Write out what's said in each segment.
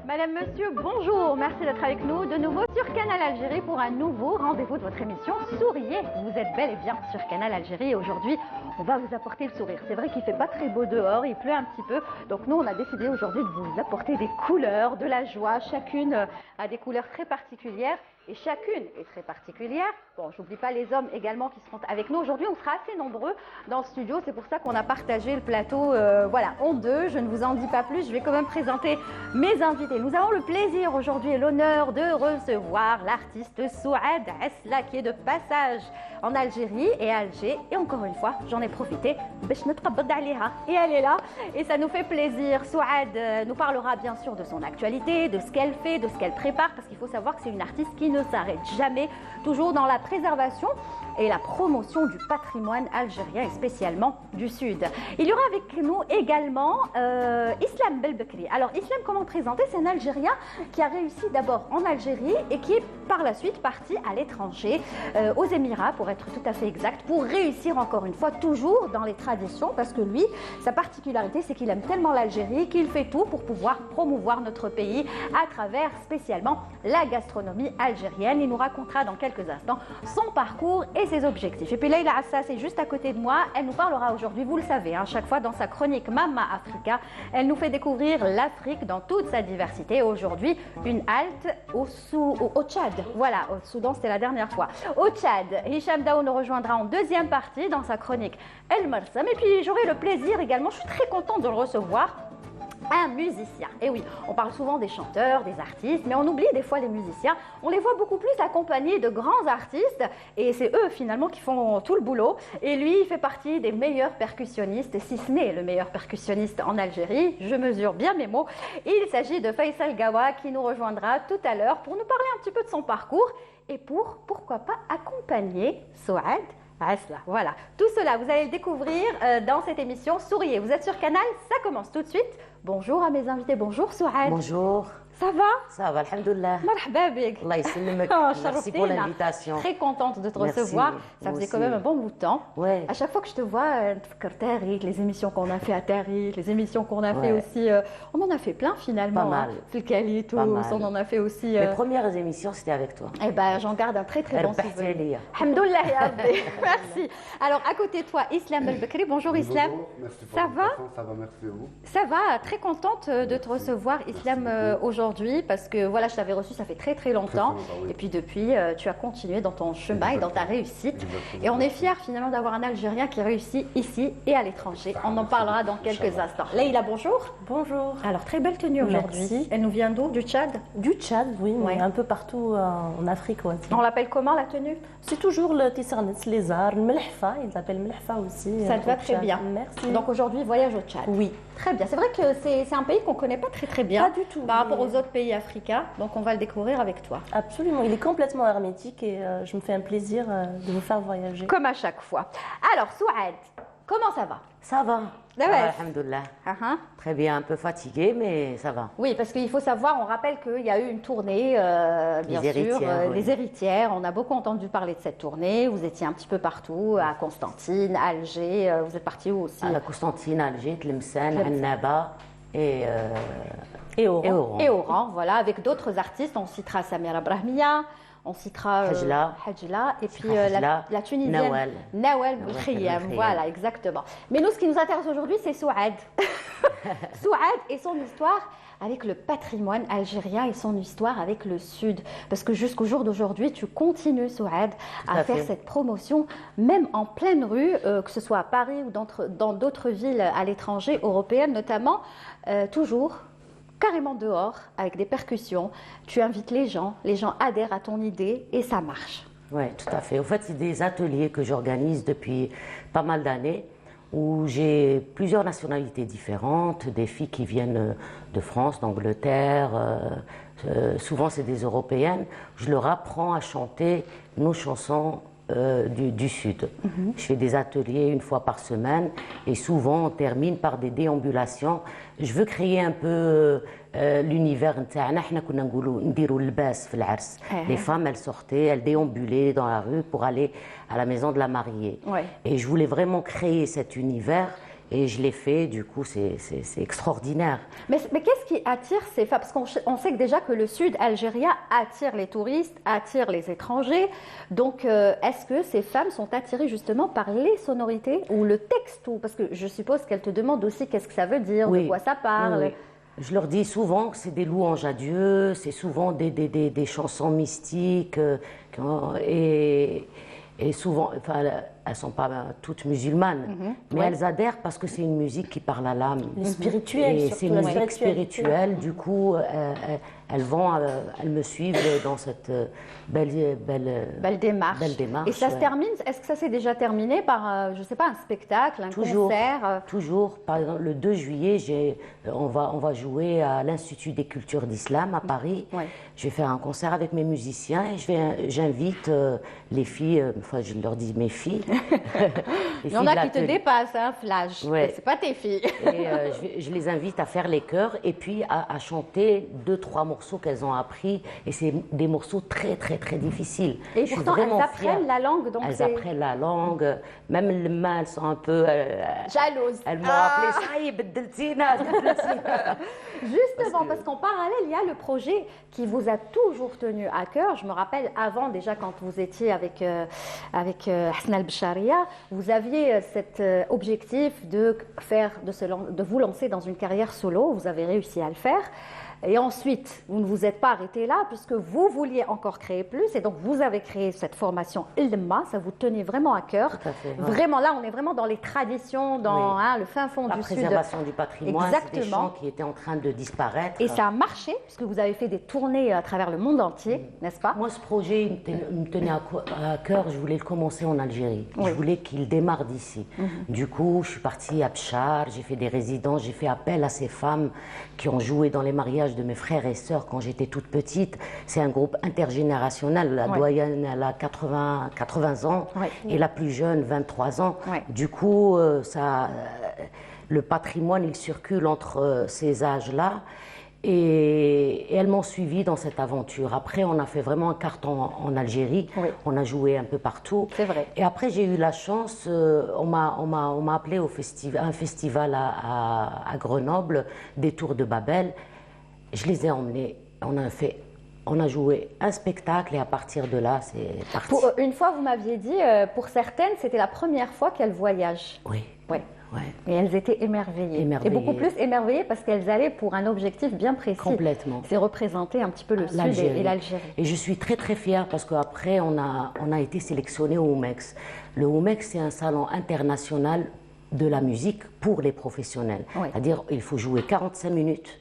Madame, Monsieur, bonjour. Merci d'être avec nous de nouveau sur Canal Algérie pour un nouveau rendez-vous de votre émission Souriez. Vous êtes bel et bien sur Canal Algérie et aujourd'hui, on va vous apporter le sourire. C'est vrai qu'il fait pas très beau dehors, il pleut un petit peu. Donc nous, on a décidé aujourd'hui de vous apporter des couleurs, de la joie. Chacune a des couleurs très particulières. Et chacune est très particulière. Bon, j'oublie pas les hommes également qui seront avec nous. Aujourd'hui, on sera assez nombreux dans le studio. C'est pour ça qu'on a partagé le plateau voilà, en deux. Je ne vous en dis pas plus. Je vais quand même présenter mes invités. Nous avons le plaisir aujourd'hui et l'honneur de recevoir l'artiste Souad Asla qui est de passage en Algérie et à Alger. Et encore une fois, j'en ai profité. Et elle est là. Et ça nous fait plaisir. Souad nous parlera bien sûr de son actualité, de ce qu'elle fait, de ce qu'elle prépare. Parce qu'il faut savoir que c'est une artiste qui ne s'arrête jamais, toujours dans la préservation et la promotion du patrimoine algérien et spécialement du Sud. Il y aura avec nous également Islam Belbekri. Alors Islam, comment présenter? C'est un Algérien qui a réussi d'abord en Algérie et qui est par la suite parti à l'étranger, aux Émirats pour être tout à fait exact, pour réussir encore une fois toujours dans les traditions parce que lui, sa particularité c'est qu'il aime tellement l'Algérie qu'il fait tout pour pouvoir promouvoir notre pays à travers spécialement la gastronomie algérienne. Il nous racontera dans quelques instants son parcours et ses objectifs. Et puis Leïla Assa, c'est juste à côté de moi. Elle nous parlera aujourd'hui, vous le savez, hein, chaque fois dans sa chronique Mama Africa, elle nous fait découvrir l'Afrique dans toute sa diversité. Aujourd'hui, une halte au Tchad. Voilà, au Soudan, c'était la dernière fois. Au Tchad, Hicham Daou nous rejoindra en deuxième partie dans sa chronique El Marsam. Et puis j'aurai le plaisir également, je suis très contente de le recevoir, un musicien. Et oui, on parle souvent des chanteurs, des artistes, mais on oublie des fois les musiciens. On les voit beaucoup plus accompagnés de grands artistes et c'est eux finalement qui font tout le boulot. Et lui, il fait partie des meilleurs percussionnistes, si ce n'est le meilleur percussionniste en Algérie. Je mesure bien mes mots. Il s'agit de Faisal Gawa qui nous rejoindra tout à l'heure pour nous parler un petit peu de son parcours et pourquoi pas, accompagner Souad Asla. Voilà, tout cela, vous allez le découvrir dans cette émission Souriez. Vous êtes sur Canal, ça commence tout de suite. Bonjour à mes invités, bonjour Souad. Bonjour. Ça va? Ça va, alhamdoulilah. Marhaba bik. Allah ysalmek. Merci pour l'invitation. Très contente de te recevoir. Ça faisait quand même un bon bout de temps. Ouais. À chaque fois que je te vois, les émissions qu'on a fait à Tariq, les émissions qu'on a fait aussi, on en a fait plein finalement. Pas mal. Filkali, tous, on en a fait aussi. Les premières émissions, c'était avec toi. Eh ben, j'en garde un très très bon souvenir. Alhamdoulilah. Merci. Alors, à côté de toi, Islam Belbekri. Bonjour Islam. Bonjour, merci pour Ça va? Ça va, merci à vous. Ça va, très contente de te recevoir Islam aujourd'hui parce que voilà, je t'avais reçu ça fait très très longtemps Oui. et puis depuis tu as continué dans ton chemin et dans ta réussite. Exactement. Et on est fiers finalement d'avoir un Algérien qui réussit ici et à l'étranger. On en parlera dans quelques instants. Leïla, bonjour. Bonjour. Alors très belle tenue aujourd'hui. Merci. Elle nous vient d'où? Du Tchad? Du Tchad, oui, mais Ouais. un peu partout en Afrique. Ouais. On l'appelle comment la tenue? C'est toujours le Tissarnet, les arts, le Melhfa, ils l'appellent Melhfa aussi. Ça te va au très Tchad. bien. Merci. Donc aujourd'hui, voyage au Tchad. Oui. Très bien. C'est vrai que c'est un pays qu'on ne connaît pas très très bien. Pas du tout, Par rapport mais- aux autres pays africains. Donc on va le découvrir avec toi. Absolument, il est complètement hermétique et je me fais un plaisir de vous faire voyager. Comme à chaque fois. Alors Souad, comment ça va? Ça va. Ah ouais. Alhamdoulilah. Uh-huh. Très bien, un peu fatigué, mais ça va. Oui, parce qu'il faut savoir, on rappelle qu'il y a eu une tournée, bien Les sûr, héritières, oui. les héritières. On a beaucoup entendu parler de cette tournée. Vous étiez un petit peu partout, à Constantine, à Alger. Vous êtes parti où aussi? À Constantine, Alger, Tlemcen, Annaba et Oran. Oran. Et Oran, voilà, avec d'autres artistes. On citera Samira Brahmia, on citera Hajla, et puis la Tunisienne Nawal. Nawal Nawal Khiyam. Khiyam. Voilà, exactement. Mais nous, ce qui nous intéresse aujourd'hui, c'est Souad. Souad et son histoire avec le patrimoine algérien et son histoire avec le Sud. Parce que jusqu'au jour d'aujourd'hui, tu continues, Souad, à faire cette promotion, même en pleine rue, que ce soit à Paris ou dans d'autres villes à l'étranger, européennes notamment, toujours carrément dehors, avec des percussions. Tu invites les gens adhèrent à ton idée et ça marche. Oui, tout à fait. En fait, c'est des ateliers que j'organise depuis pas mal d'années où j'ai plusieurs nationalités différentes, des filles qui viennent de France, d'Angleterre, souvent c'est des Européennes. Je leur apprends à chanter nos chansons du Sud. Je fais des ateliers une fois par semaine et souvent on termine par des déambulations. Je veux créer un peu l'univers نتاعنا. حنا كنا نقولوا نديروا اللباس في العرس. Les femmes, elles sortaient, elles déambulaient dans la rue pour aller à la maison de la mariée. Ouais. Et je voulais vraiment créer cet univers et je l'ai fait, du coup c'est extraordinaire. Mais qu'est-ce qui attire ces femmes? Parce qu'on sait que déjà que le sud algérien attire les touristes, attire les étrangers. Donc, est-ce que ces femmes sont attirées justement par les sonorités ou le texte parce que je suppose qu'elles te demandent aussi qu'est-ce que ça veut dire, de quoi ça parle. Oui. Je leur dis souvent que c'est des louanges à Dieu, c'est souvent des chansons mystiques et souvent, enfin, elles ne sont pas toutes musulmanes, mais elles adhèrent parce que c'est une musique qui parle à l'âme. Spirituelle, et c'est une musique spirituelle, du coup, elles me suivent dans cette belle démarche. Et ça se termine, est-ce que ça s'est déjà terminé par, je ne sais pas, un spectacle, un concert? Toujours. Par exemple, le 2 juillet, on va jouer à l'Institut des cultures d'islam à Paris. Je vais faire un concert avec mes musiciens et j'invite les filles, enfin je leur dis mes filles. Il y en a qui te dépassent, hein, Flash. Ouais. C'est pas tes filles. Et je les invite à faire les chœurs et puis à chanter 2-3 morceaux qu'elles ont appris. Et c'est des morceaux très, très, très difficiles. Et pourtant, elles apprennent la langue. Donc elles apprennent la langue. Même les mains, elles sont un peu... jalouses. Elles m'ont appelé Saïb Deltina. Justement, parce qu'en parallèle, il y a le projet qui vous a toujours tenu à cœur. Je me rappelle avant, déjà, quand vous étiez avec Hassan al-Bcharia, vous aviez cet objectif de vous lancer dans une carrière solo. Vous avez réussi à le faire. Et ensuite, vous ne vous êtes pas arrêté là puisque vous vouliez encore créer plus et donc vous avez créé cette formation Ilma, ça vous tenait vraiment à cœur. Tout à fait. Vraiment là, on est vraiment dans les traditions, dans le fin fond du sud. La préservation du patrimoine, c'est des chants qui étaient en train de disparaître. Et ça a marché puisque vous avez fait des tournées à travers le monde entier, n'est-ce pas? Moi, ce projet me tenait à cœur, je voulais le commencer en Algérie. Je voulais qu'il démarre d'ici. Du coup, je suis partie à Bchar, j'ai fait des résidences, j'ai fait appel à ces femmes qui ont joué dans les mariages de mes frères et sœurs quand j'étais toute petite. C'est un groupe intergénérationnel. La doyenne, elle a 80 ans et la plus jeune, 23 ans. Du coup, le patrimoine, il circule entre ces âges-là. Et elles m'ont suivi dans cette aventure. Après, on a fait vraiment un carton en Algérie. On a joué un peu partout. C'est vrai. Et après, j'ai eu la chance, on m'a appelé à un festival à Grenoble, des Tours de Babel. Je les ai emmenés. On a joué un spectacle et à partir de là, c'est parti. Une fois, vous m'aviez dit, pour certaines, c'était la première fois qu'elles voyagent. Oui. Et elles étaient émerveillées. Et beaucoup plus émerveillées parce qu'elles allaient pour un objectif bien précis. Complètement. C'est représenter un petit peu le Sud et l'Algérie. Et je suis très très fière parce qu'après on a été sélectionné au Oumex. Le Oumex, c'est un salon international de la musique pour les professionnels. C'est-à-dire il faut jouer 45 minutes.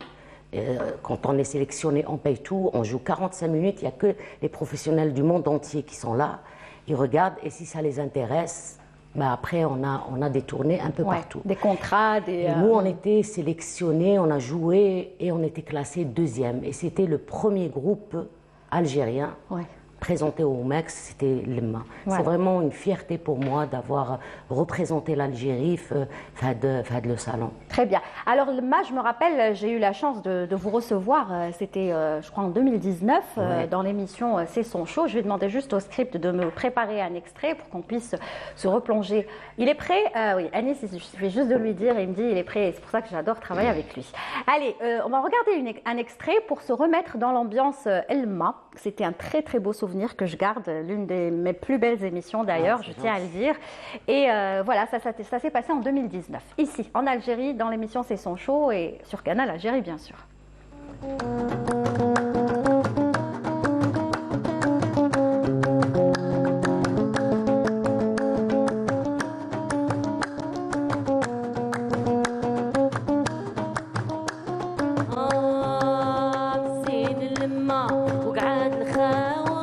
Quand on est sélectionné, on paye tout, on joue 45 minutes, il n'y a que les professionnels du monde entier qui sont là. Ils regardent et si ça les intéresse, après, on a des tournées un peu partout. Des contrats, Nous, on était sélectionnés, on a joué et on était classés 2e. Et c'était le premier groupe algérien présenté au Mex, c'était l'Ilma. C'est vraiment une fierté pour moi d'avoir représenté l'Algérie dans le salon. Très bien. Alors l'Ilma, je me rappelle, j'ai eu la chance de vous recevoir, c'était je crois en 2019, dans l'émission C'est son show. Je lui ai demandé juste au script de me préparer un extrait pour qu'on puisse se replonger. Il est prêt? Oui, Anis, je vais juste de lui dire, il me dit il est prêt, et c'est pour ça que j'adore travailler avec lui. Allez, on va regarder un extrait pour se remettre dans l'ambiance Ilma. C'était un très très beau souvenir que je garde, l'une de mes plus belles émissions d'ailleurs, je tiens à le dire. Et voilà, ça s'est passé en 2019, ici, en Algérie, dans l'émission C'est son show et sur Canal Algérie, bien sûr. وقعد خاوي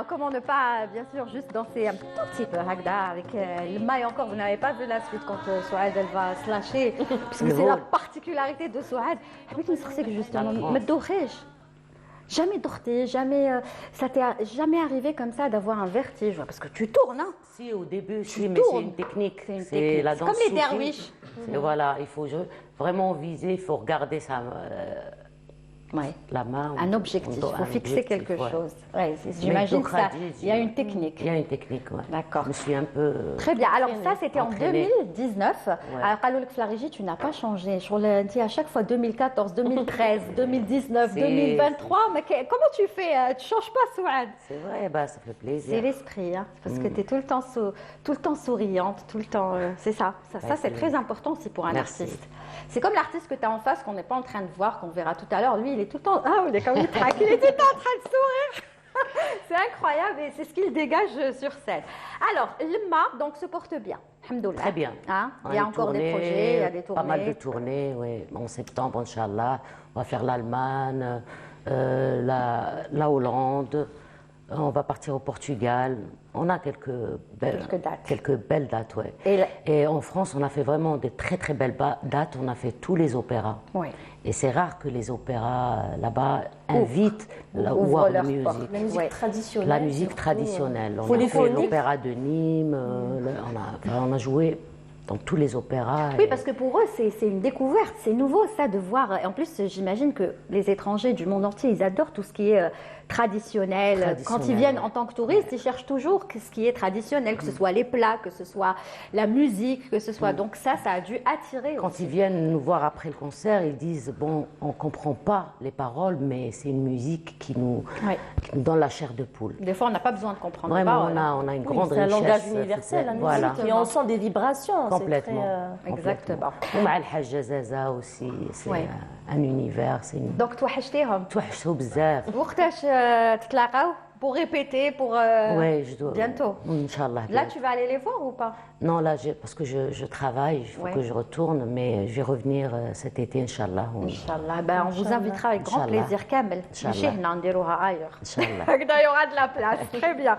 bien, comment ne pas, bien sûr, juste danser un tout petit peu, Hagda, avec le maille encore. Vous n'avez pas vu la suite quand Souad, elle va se lâcher, puisque c'est la particularité de Souad. C'est que justement, mais jamais dorté, jamais, ça t'est jamais arrivé comme ça d'avoir un vertige, parce que tu tournes, hein. Si, au début, mais c'est une technique. C'est la danse comme les derviches. Voilà, il faut vraiment viser, il faut regarder ça. La main. Un objectif, il faut fixer quelque chose. Ouais, j'imagine ça. Il y a une technique. Il y a une technique, oui. D'accord. Je me suis un peu. Très bien. Alors, ça, c'était en 2019. Alors, Kaloulek Flarigi, tu n'as pas changé. Je dis à chaque fois 2014, 2013, 2019, 2023. Mais comment tu fais? Tu ne changes pas, Souad. C'est vrai, ça fait plaisir. C'est l'esprit, hein, parce que tu es tout le temps souriante, tout le temps. C'est ça. Ça c'est très important aussi pour un artiste. C'est comme l'artiste que tu as en face, qu'on n'est pas en train de voir, qu'on verra tout à l'heure. Lui, il est tout le temps. Ah, il est comme il traque, il est tout le temps en train de sourire. C'est incroyable et c'est ce qu'il dégage sur scène. Alors, l'Emma, donc, se porte bien. Alhamdoulilah. Très bien. Hein, il y a encore des projets, il y a des tournées. Pas mal de tournées, oui. En septembre, Inch'Allah, on va faire l'Allemagne, la Hollande. On va partir au Portugal. On a quelques belles dates, ouais. Et en France, on a fait vraiment de très très belles dates. On a fait tous les opéras. Oui. Et c'est rare que les opéras là-bas invitent voir la musique traditionnelle. La musique traditionnelle. On a fait l'opéra de Nîmes. On a joué dans tous les opéras. Oui, parce que pour eux, c'est une découverte, c'est nouveau ça de voir. Et en plus, j'imagine que les étrangers du monde entier, ils adorent tout ce qui est traditionnel. Quand ils viennent en tant que touristes, ils cherchent toujours ce qui est traditionnel, que ce soit les plats, que ce soit la musique, que ce soit... Donc ça a dû attirer Quand ils viennent nous voir après le concert, ils disent, bon, on ne comprend pas les paroles, mais c'est une musique qui nous donne la chair de poule. Des fois, on n'a pas besoin de comprendre les paroles. Vraiment, on a une grande richesse. C'est un langage universel, la musique. Et on sent des vibrations. Complètement. Exactement. Ou مع الحاجة زازا aussi, c'est un univers. Donc, توحشتيهم. توحشوا بزاف. وقتاش تتلاقاو pour répéter, pour je dois, bientôt. Inch'Allah. Là, tu vas aller les voir ou pas? Non, là, parce que je travaille, il faut que je retourne, mais je vais revenir cet été, Inch'Allah. Inch'Allah. On vous invitera avec grand plaisir, Kamel. Inch'Allah. ailleurs. Inch'Allah. Il y aura de la place. Très bien.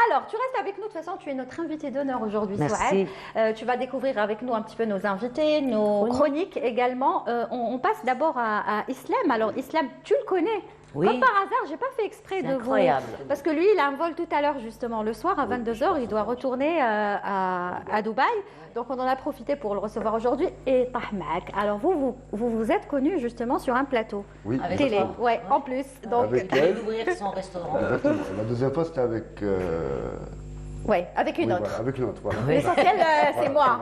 Alors, tu restes avec nous. De toute façon, tu es notre invité d'honneur aujourd'hui, Merci. tu vas découvrir avec nous un petit peu nos invités, nos chroniques également. On passe d'abord à Islam. Alors, Islam, tu le connais? Oui. Comme par hasard, j'ai pas fait exprès de incroyable. Parce que lui, il a un vol tout à l'heure, justement, le soir à 22h. Il doit retourner à Dubaï. Donc, on en a profité pour le recevoir aujourd'hui. Et Tahmak. Alors, vous êtes connu justement sur un plateau. Oui. Avec télé. Oui, en plus. Donc, avec elle. Ouvrir son restaurant. Exactement. La deuxième fois, c'était avec. Oui, avec une autre. Voilà, avec une autre, voilà. L'essentiel, c'est moi.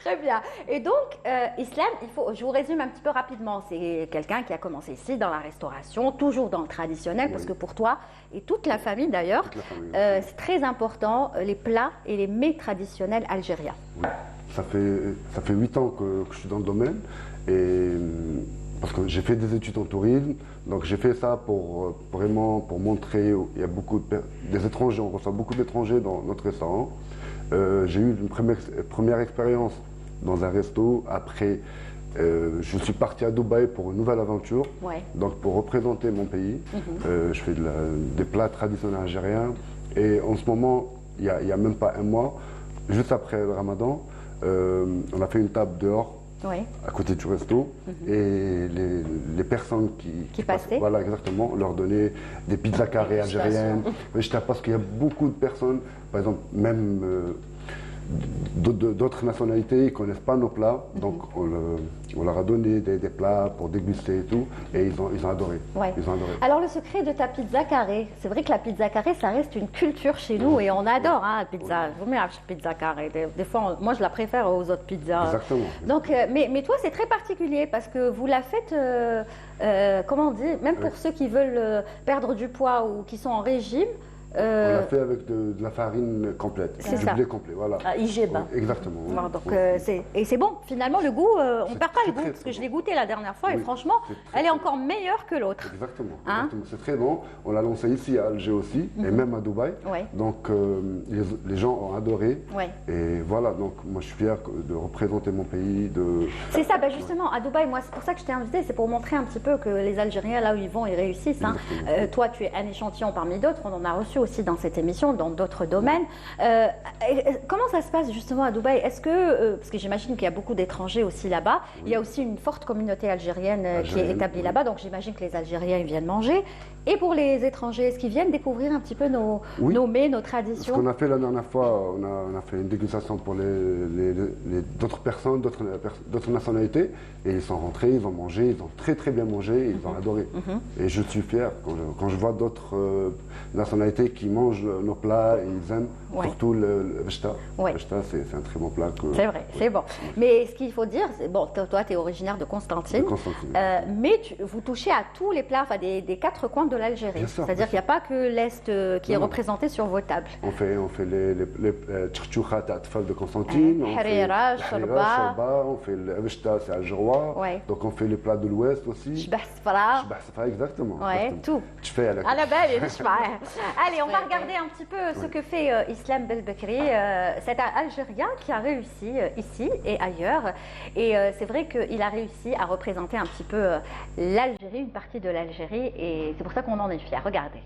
Très bien. Et donc, Islam, je vous résume un petit peu rapidement. C'est quelqu'un qui a commencé ici dans la restauration, toujours dans le traditionnel, parce que pour toi, et toute la famille d'ailleurs, c'est très important, les plats et les mets traditionnels algériens. Oui. Ça fait 8 ans que je suis dans le domaine. Et, parce que j'ai fait des études en tourisme, donc j'ai fait ça pour montrer. Il y a des étrangers, on reçoit beaucoup d'étrangers dans notre restaurant. J'ai eu une première expérience dans un resto. Après, je suis parti à Dubaï pour une nouvelle aventure, donc pour représenter mon pays. Je fais des plats traditionnels algériens. Et en ce moment, il n'y a même pas un mois, juste après le Ramadan, on a fait une table dehors. À côté du resto, et les personnes qui passaient, voilà exactement, leur donner des pizzas carrées algériennes. Parce qu'il y a beaucoup de personnes, par exemple, même d'autres nationalités, ils ne connaissent pas nos plats, donc on leur a donné des plats pour déguster et tout, et ils ont adoré. Ils ont adoré. Alors le secret de ta pizza carrée, c'est vrai que la pizza carrée, ça reste une culture chez nous et on adore la pizza. Vous mettez la pizza carrée. Des fois, moi je la préfère aux autres pizzas. Exactement. Donc, mais toi c'est très particulier parce que vous la faites, comment on dit, même pour ceux qui veulent perdre du poids ou qui sont en régime. On l'a fait avec de la farine complète, C'est du ça. blé complet, voilà. À Igeba. Ouais, exactement. oui. Voilà, donc, Oui. et c'est bon, finalement, le goût, on ne perd pas très, le goût, très, parce que très je l'ai bon. goûté la dernière fois, et Oui, franchement, c'est très, elle est très encore meilleure que l'autre. Exactement, Hein? exactement. C'est très bon. On l'a lancé ici à Alger aussi, et même à Dubaï. Ouais. Donc les gens ont adoré. Ouais. Et voilà, donc moi je suis fier de représenter mon pays. C'est ça, bah justement, à Dubaï, moi, c'est pour ça que je t'ai invité, c'est pour montrer un petit peu que les Algériens, là où ils vont, ils réussissent. Hein. Toi, tu es un échantillon parmi d'autres, on en a reçu aussi dans cette émission, dans d'autres domaines. Comment ça se passe justement à Dubaï? Est-ce que, parce que j'imagine qu'il y a beaucoup d'étrangers aussi là-bas, il y a aussi une forte communauté algérienne qui est établie là-bas, donc j'imagine que les Algériens ils viennent manger. Et pour les étrangers, est-ce qu'ils viennent découvrir un petit peu nos mets, nos Ce traditions? qu'on a fait la dernière fois, on a fait une dégustation pour d'autres personnes, d'autres nationalités, et ils sont rentrés, ils ont mangé, ils ont très très bien mangé, ils ont adoré. Et je suis fier quand je vois d'autres nationalités qui mangent nos plats et ils aiment, Ouais. surtout le vechta. Ouais. Le vechta, c'est un très bon plat. C'est vrai, c'est bon. Mais ce qu'il faut dire, c'est bon, toi, tu es originaire de Constantine, De Constantine. mais vous touchez à tous les plats, enfin, des quatre coins de l'Algérie. Bien sûr, C'est-à-dire qu'il n'y a pas que l'Est qui est Non, non. représenté sur vos tables. On fait les tchoucha ta'atfal de Constantine, on fait Harira, le shorba. shorba, on fait le vechta, c'est algérois, Ouais. donc on fait les plats de l'Ouest aussi. Shbah Sfra. C'est pas exactement. Ouais, exactement. tout. Tu fais à la À la belle, et Shbah. Allez, on va regarder un petit peu ce que fait Islam Belbekri, cet Algérien qui a réussi ici et ailleurs. Et c'est vrai qu'il a réussi à représenter un petit peu l'Algérie, une partie de l'Algérie, et c'est pour ça qu'on en est fiers. Regardez.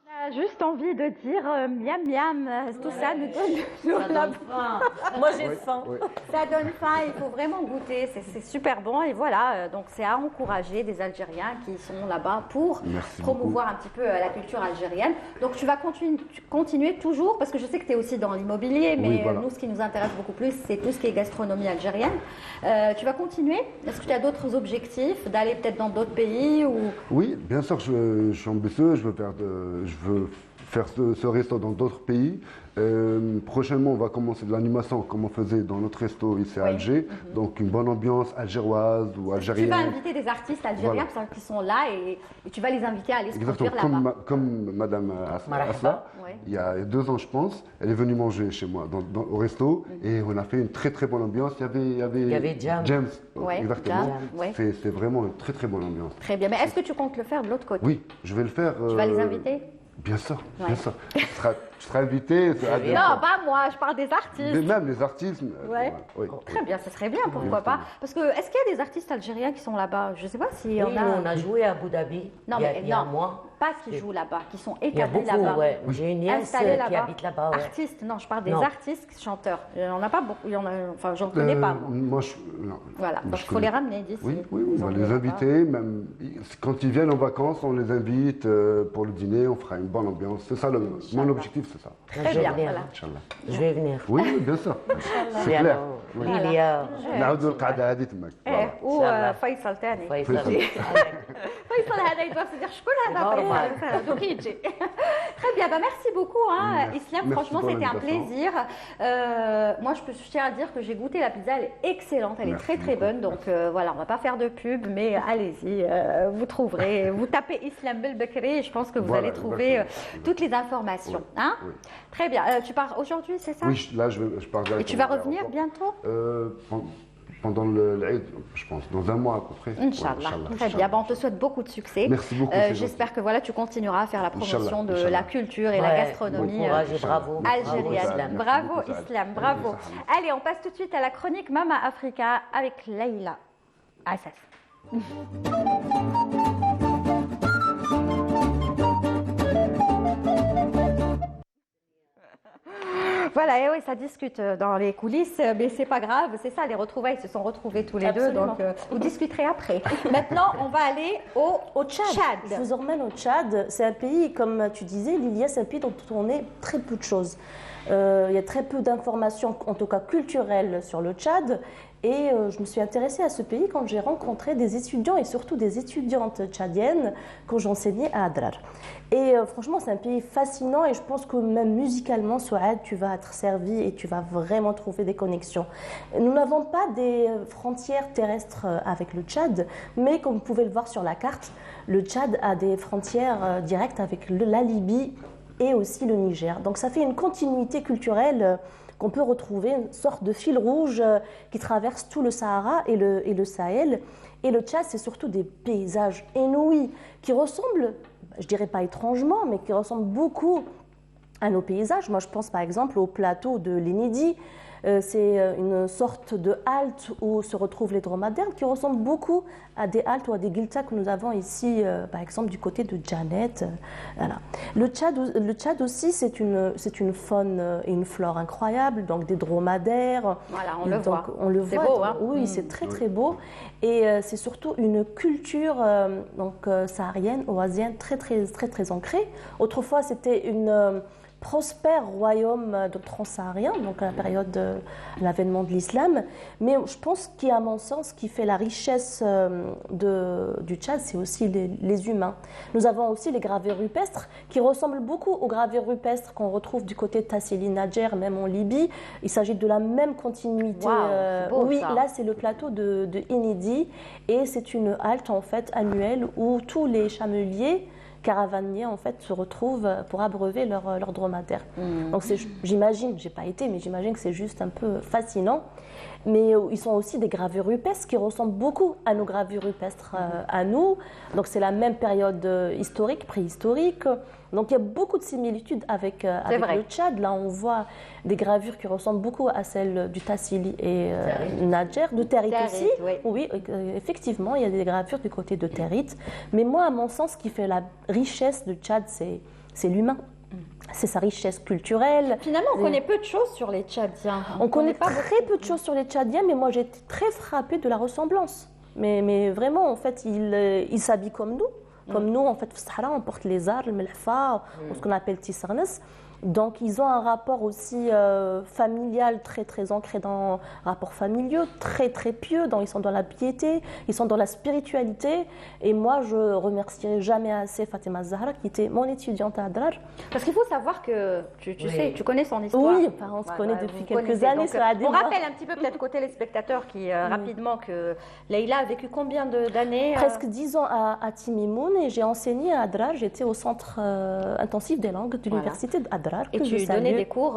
On a juste envie de dire miam miam, tout ça nous donne la Moi, j'ai faim. Oui. Ça donne faim, il faut vraiment goûter, c'est super bon et voilà, donc c'est à encourager des Algériens qui sont là-bas pour Merci promouvoir un petit peu la culture algérienne. Donc tu vas continuer toujours, parce que je sais que tu es aussi dans l'immobilier, mais Oui, voilà. nous ce qui nous intéresse beaucoup plus c'est tout ce qui est gastronomie algérienne. Tu vas continuer? Est-ce que tu as d'autres objectifs, d'aller peut-être dans d'autres pays ou... Oui, bien sûr, je suis ambitieux, je veux faire ce resto dans d'autres pays. Prochainement, on va commencer de l'animation comme on faisait dans notre resto ici à Oui. Alger. Donc une bonne ambiance algéroise ou Tu algérienne. vas inviter des artistes algériens Voilà. qui sont là et tu vas les inviter à aller se Exactement, produire là-bas. comme Madame Marhaba. Asla, Ouais. il y a 2 ans je pense, elle est venue manger chez moi au resto et on a fait une très très bonne ambiance. Il y avait James. Ouais, exactement. James, ouais. C'est vraiment une très très bonne ambiance. Très bien, mais est-ce que tu comptes le faire de l'autre côté? Oui, je vais le faire. Tu vas les inviter? Bien sûr, Ouais. bien sûr. Ce sera je serai invité. Non, pas moi, je parle des artistes. Mais même les artistes. Ouais. Oui. Très bien, ça serait bien, pourquoi pas. Parce que, est-ce qu'il y a des artistes algériens qui sont là-bas? Je ne sais pas s'il y en Oui, a. nous, on a joué à Abu Dhabi il y a un mois. Pas qui jouent là-bas, qui sont Il y a établis beaucoup, là-bas. ouais. J'ai une nièce Installés qui là-bas. habite là-bas. Ouais. Artistes, non, je parle des Non. artistes chanteurs. Il n'y en a pas beaucoup, il y en a, enfin, j'en connais pas. Moi. Non. Voilà, donc il faut les ramener d'ici. Oui, on Ils va ont les des inviter. Même quand ils viennent en vacances, on les invite pour le dîner, on fera une bonne ambiance. C'est ça, mon objectif, c'est ça. Très Je vais bien, venir. voilà. Inch'Allah. Je vais venir. Oui, oui, bien sûr. C'est Et clair. alors, Oui. Lilia, نعاودوا القعدة هذه تماك. إيه، Inch'Allah. وفيصل ثاني. Faisal. فيصل هذا يدوس يدير شكون هذا Normal. فيصل دوك يجي. Très bien, bah merci beaucoup hein, Merci. Islam, Merci franchement pour c'était un l'invitation. plaisir. Moi je tiens à dire que j'ai goûté la pizza, elle est excellente, elle est Merci très très beaucoup. bonne, donc voilà, on va pas faire de pub, mais allez-y, vous trouverez, vous tapez Islam Belbekri, je pense que vous Voilà, allez trouver exactement. toutes les informations. Oui, Hein oui. Très bien, tu pars aujourd'hui, c'est ça? Oui, là, je pars directement. Et tu vas à revenir l'aéroport. bientôt? Pendant l'Aïd, je pense, dans un mois à peu près. Inch'Allah. Ouais, Très bien. Bon, on te souhaite beaucoup de succès. Merci beaucoup, c'est J'espère que voilà, tu continueras à faire la promotion Inch'Allah, de Inch'Allah. la culture et la Ouais, gastronomie bon courage et bravo. algérienne. Islam. Bravo Merci beaucoup, Islam, Saad. bravo. Merci. Allez, on passe tout de suite à la chronique Mama Africa avec Leïla Assas. Voilà, et oui, ça discute dans les coulisses, mais c'est pas grave, c'est ça, les retrouvailles, ils se sont retrouvés tous les Absolument. deux, donc vous discuterez après. Maintenant, on va aller au Tchad. Je vous emmène au Tchad. C'est un pays, comme tu disais, Lilia, c'est un pays dont on connaît très peu de choses. Il y a très peu d'informations, en tout cas culturelles, sur le Tchad. Et je me suis intéressée à ce pays quand j'ai rencontré des étudiants et surtout des étudiantes tchadiennes quand j'enseignais à Adrar. Et franchement, c'est un pays fascinant et je pense que même musicalement, Souad, tu vas être servi et tu vas vraiment trouver des connexions. Nous n'avons pas des frontières terrestres avec le Tchad, mais comme vous pouvez le voir sur la carte, le Tchad a des frontières directes avec la Libye et aussi le Niger. Donc ça fait une continuité culturelle qu'on peut retrouver, une sorte de fil rouge qui traverse tout le Sahara et le Sahel. Et le Tchad, c'est surtout des paysages inouïs qui ressemblent, je dirais pas étrangement, mais qui ressemblent beaucoup à nos paysages. Moi, je pense par exemple au plateau de l'Enedi. C'est une sorte de halte où se retrouvent les dromadaires qui ressemblent beaucoup à des haltes ou à des guiltas que nous avons ici, par exemple du côté de Djanet. Voilà. Le Tchad aussi, c'est une faune et une flore incroyable, donc des dromadaires. Voilà, on le voit. On le C'est voit. beau, hein? Oui, c'est très très beau. Et c'est surtout une culture saharienne, oasienne, très très très très ancrée. Autrefois, c'était une prospère royaume de transsaharien, donc à la période de l'avènement de l'islam. Mais je pense qu'à mon sens, ce qui fait la richesse du Tchad, c'est aussi les humains. Nous avons aussi les gravures rupestres qui ressemblent beaucoup aux gravures rupestres qu'on retrouve du côté de Tassili Nadjer, même en Libye. Il s'agit de la même continuité. Waouh, c'est beau, oui, ça. là c'est le plateau de Enedi et c'est une halte en fait annuelle où tous les chameliers caravaniers en fait se retrouvent pour abreuver leur dromadaire. Donc j'imagine, j'ai pas été, mais j'imagine que c'est juste un peu fascinant. Mais ils sont aussi des gravures rupestres qui ressemblent beaucoup à nos gravures rupestres à nous. Donc c'est la même période historique, préhistorique. Donc il y a beaucoup de similitudes avec vrai. le Tchad. Là on voit des gravures qui ressemblent beaucoup à celles du Tassili et Nadjer, de Territ aussi. Oui. Oui, effectivement, il y a des gravures du côté de Territ. Mais moi, à mon sens, ce qui fait la richesse du Tchad, c'est l'humain. C'est sa richesse culturelle. Finalement, on connaît peu de choses sur les Tchadiens. On connaît pas très peu de choses sur les Tchadiens, mais moi, j'ai été très frappée de la ressemblance. Mais vraiment, en fait, ils s'habillent comme nous. Comme nous, en fait, au Sahara, on porte les arts, le melfa, ou ce qu'on appelle tisarnes. Donc, ils ont un rapport aussi familial très, très ancré dans rapport familiaux, très, très pieux. Donc, ils sont dans la piété, ils sont dans la spiritualité. Et moi, je remercierai jamais assez Fatima Zahra, qui était mon étudiante à Adrar. Parce qu'il faut savoir que tu Oui. sais, tu connais son histoire. Oui, enfin, on se connaît depuis vous quelques connaissez. années Donc, sur Adéma. on rappelle un petit peu peut-être aux téléspectateurs qui rapidement que Leïla a vécu combien d'années Presque 10 ans à Timimoun et j'ai enseigné à Adrar. J'étais au centre intensif des langues de l'université d'Adrar. Adrar. Et que je tu donnais salue. des cours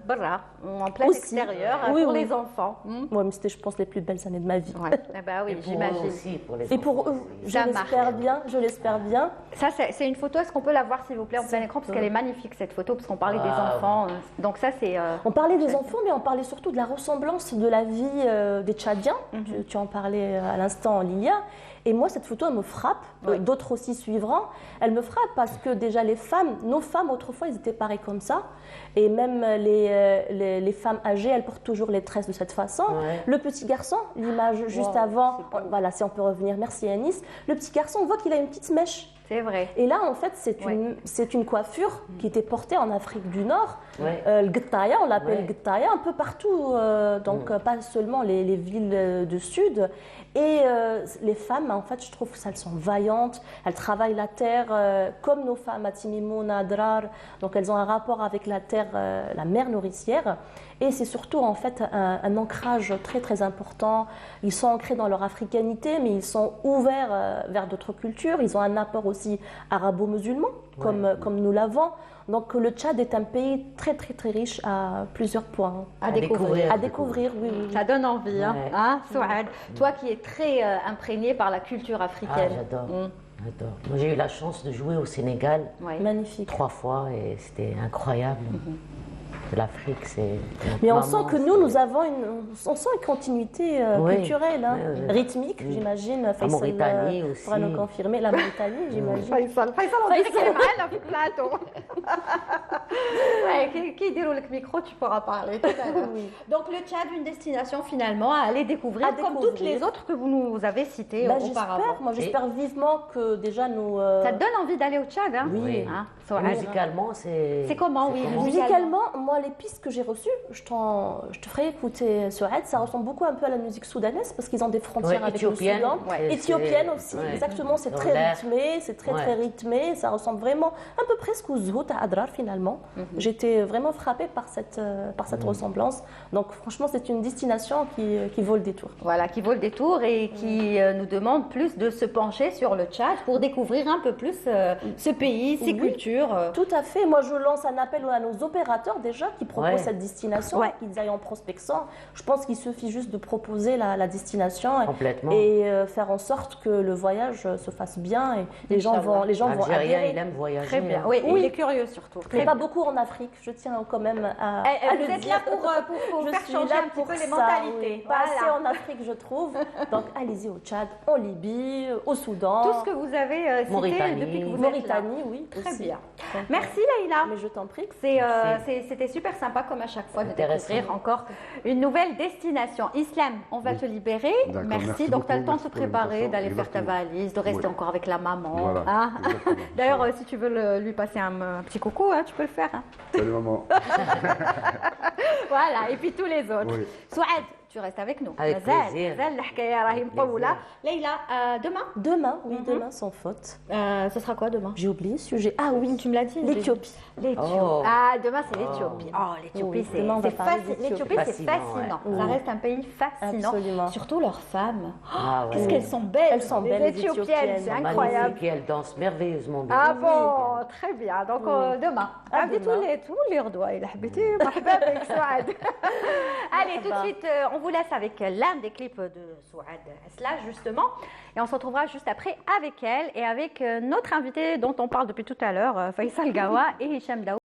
barra, en plein Aussi. extérieur, Oui, pour oui. les enfants. Ouais, mais c'était, je pense, les plus belles années de ma vie. Ouais. Eh ben oui, Et pour eux j'imagine. aussi, pour les Et pour enfants eux, aussi. je Ça l'espère marque. bien, je l'espère bien. Ça, c'est une photo. Est-ce qu'on peut la voir, s'il vous plaît, en plein écran? Parce qu'elle est magnifique, cette photo, parce qu'on parlait des Ah, enfants. Donc ça, c'est... On parlait des enfants, mais on parlait surtout de la ressemblance de la vie des Tchadiens. Tu en parlais à l'instant, Lilia. Et moi, cette photo, elle me frappe. Oui. D'autres aussi suivront. Elle me frappe parce que déjà, les femmes, nos femmes, autrefois, elles étaient pareilles comme ça. Et même les femmes âgées, elles portent toujours les tresses de cette façon. Ouais. Le petit garçon, l'image juste avant, voilà, si on peut revenir, merci Anis. Le petit garçon, on voit qu'il a une petite mèche. C'est vrai. Et là, en fait, c'est Ouais. une coiffure qui était portée en Afrique du Nord. Ouais. Le guttaya, on l'appelle Ouais. guttaya un peu partout, donc pas seulement les villes du sud. Et les femmes, en fait, je trouve qu'elles sont vaillantes, elles travaillent la terre comme nos femmes à Timimouna, Adrar. Donc elles ont un rapport avec la terre, la mère nourricière. Et c'est surtout en fait un ancrage très très important. Ils sont ancrés dans leur africanité, mais ils sont ouverts vers d'autres cultures. Ils ont un apport aussi arabo-musulman, comme nous l'avons. Donc le Tchad est un pays très très très riche à plusieurs points. À découvrir. À découvrir, oui, oui. Ça donne envie, hein, Ouais. hein, Souad? Toi qui es très imprégné par la culture Ah, africaine. j'adore. Mm. J'adore. Moi, j'ai eu la chance de jouer au Sénégal Ouais. Magnifique. 3 fois et c'était incroyable. L'Afrique, c'est. Mais on Maman, sent que nous avons on sent une continuité Oui. culturelle, hein, Oui, oui. rythmique, j'imagine. Faisal, Mauritanie aussi. pourra nous confirmer. La Mauritanie, j'imagine. Faisal, on dirait qu'elle est mal في البلاteau. Ouais, qui déroule le micro, tu pourras parler tout à l'heure. Oui. Donc le Tchad, une destination finalement à aller découvrir, À comme découvrir. toutes les autres que vous nous avez citées Bah, auparavant. j'espère vivement que déjà nous. Ça te donne envie d'aller au Tchad, hein? Oui. Hein, Et Souad? musicalement, c'est. C'est comment, oui, Musicalement, moi, les pistes que j'ai reçues, je te ferai écouter Souad, ça ressemble beaucoup un peu à la musique soudanaise parce qu'ils ont des frontières Ouais, avec éthiopienne. le Soudan. Ouais, Éthiopienne c'est- aussi, ouais. exactement. C'est Dans très l'air. rythmé, c'est très Ouais. très rythmé. Ça ressemble vraiment un peu presque au Zout à Adrar finalement. J'étais vraiment frappée par cette ressemblance. Donc franchement, c'est une destination qui vaut le détour. Voilà, qui vaut le détour et qui nous demande plus de se pencher sur le Tchad pour découvrir un peu plus ce pays, ses Oui. cultures. Tout à fait. Moi, je lance un appel à nos opérateurs déjà qui proposent Ouais. cette destination, Ouais. qu'ils aillent en prospection. Je pense qu'il suffit juste de proposer la destination Complètement. et faire en sorte que le voyage se fasse bien et les gens vont L'Algérien, adhérer. il aime voyager. Très bien. hein. Oui, Oui. il est curieux surtout. Très Mais pas bien. beaucoup en Afrique, je tiens quand même à Vous le êtes dire. là pour Je faire suis changer là un petit pour peu les ça, mentalités. oui. Pas assez Voilà. en Afrique, je trouve. Donc allez-y au Tchad, en Libye, au Soudan, Tout ce que vous avez cité Mauritanie. depuis que vous êtes Mauritanie, oui. Très aussi. bien. Donc, Merci Leïla. Mais je t'en prie. C'était super sympa comme à chaque fois de Intéressant. découvrir encore une nouvelle destination. Islam, on va te libérer. D'accord, Merci. merci Donc tu as le beaucoup, temps de se merci pour préparer, l'invitation. d'aller faire ta Exactement. valise, de rester Oui. encore avec la maman. Voilà. hein. Exactement. D'ailleurs, si tu veux lui passer un petit coucou, hein, tu peux le faire. hein. Salut maman. Voilà, et puis tous les autres. Oui. Souad, tu restes avec nous. Avec مازال- plaisir. مازال الحكاية راهي Avec مطولة. plaisir. Leïla, demain, Demain, oui, demain sans faute. ce sera quoi demain? J'ai oublié ce sujet. Ah oui, Tu me l'as dit. l'Éthiopie. L'Éthiopie. Oh. Ah, demain c'est l'Éthiopie. Oh, l'Éthiopie, Oui, c'est demain, on va c'est parler fascinant. d'Éthiopie. L'Éthiopie, c'est Fascinant, fascinant. ouais. Ça Oui. reste un pays fascinant. Absolument. Surtout leurs femmes. Ah ouais. Qu'est-ce qu'elles sont belles. Elles sont belles, les Éthiopiennes. c'est Magnifique, incroyable. et elle danse merveilleusement bien. Ah bon, très bien. Donc demain. À عندي demain. tous les redouas. Il a حبيتي مرحبا بك سعاد. Allez, tout de مرحبا. suite, on vous laisse avec l'un des clips de Souad Asla, justement. Et on se retrouvera juste après avec elle et avec notre invité dont on parle depuis tout à l'heure, Faisal Gawa et Hicham Daoud.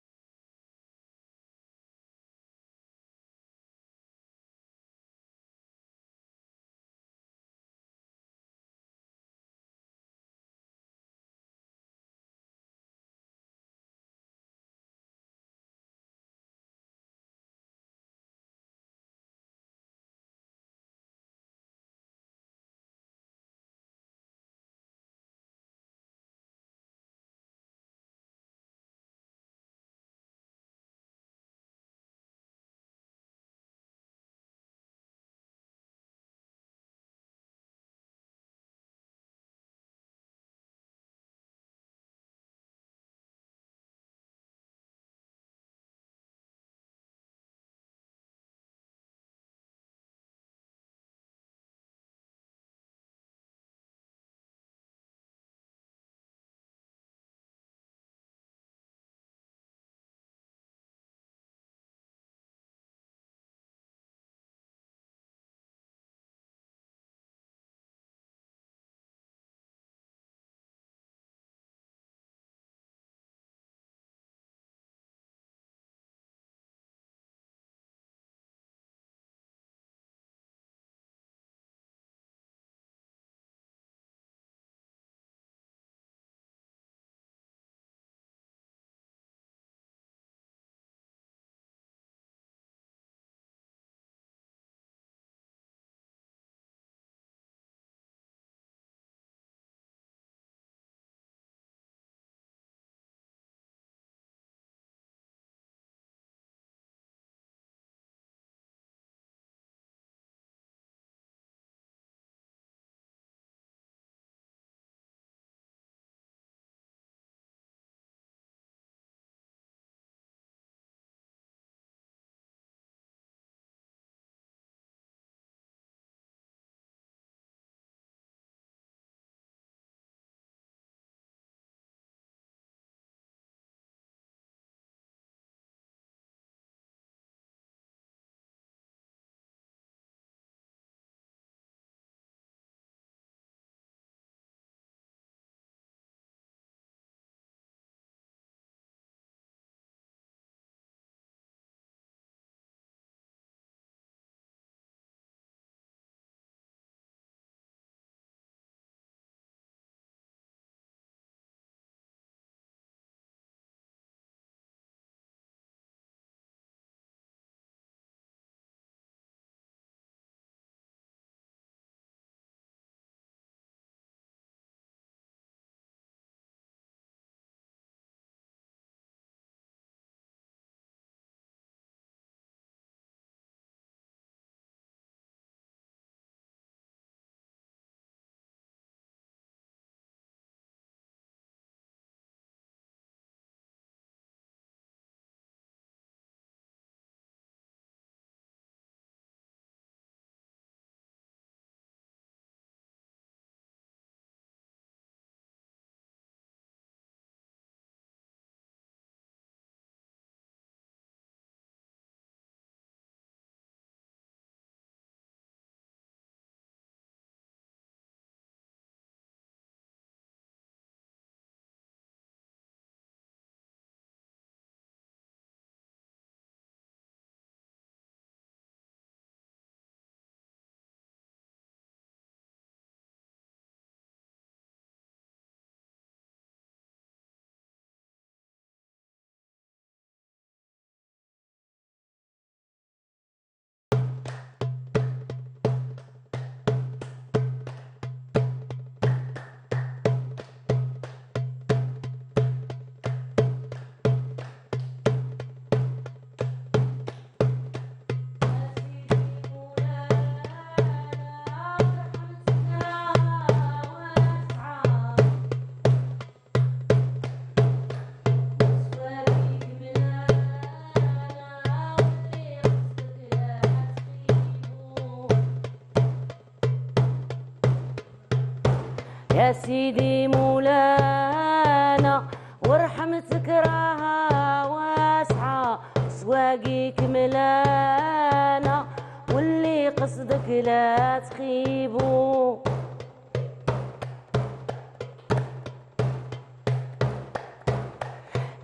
يا سيدي مولانا ورحمتك راها واسعة سواقيك ملانا واللي قصدك لا تخيبو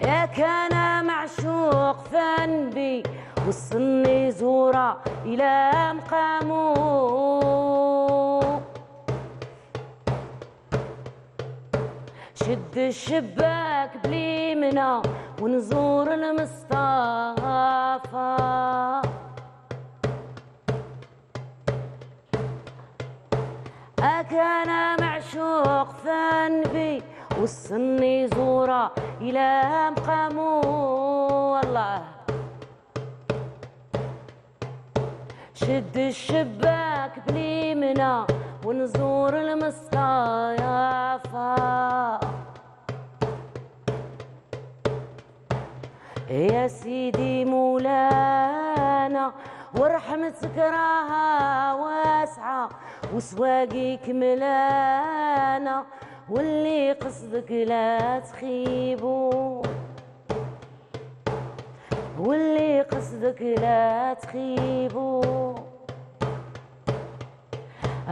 يا كان معشوق فنبي والسن زورة إلى مقامو شد الشباك بليمنا ونزور المصطفى أكان معشوق فنبي والسن زورة إلى مقامو والله شد الشباك بليمنا ونزور المصطفى يا سيدي مولانا ورحمتك راها واسعة وسواقيك ملانا واللي قصدك لا تخيبو واللي قصدك لا تخيبو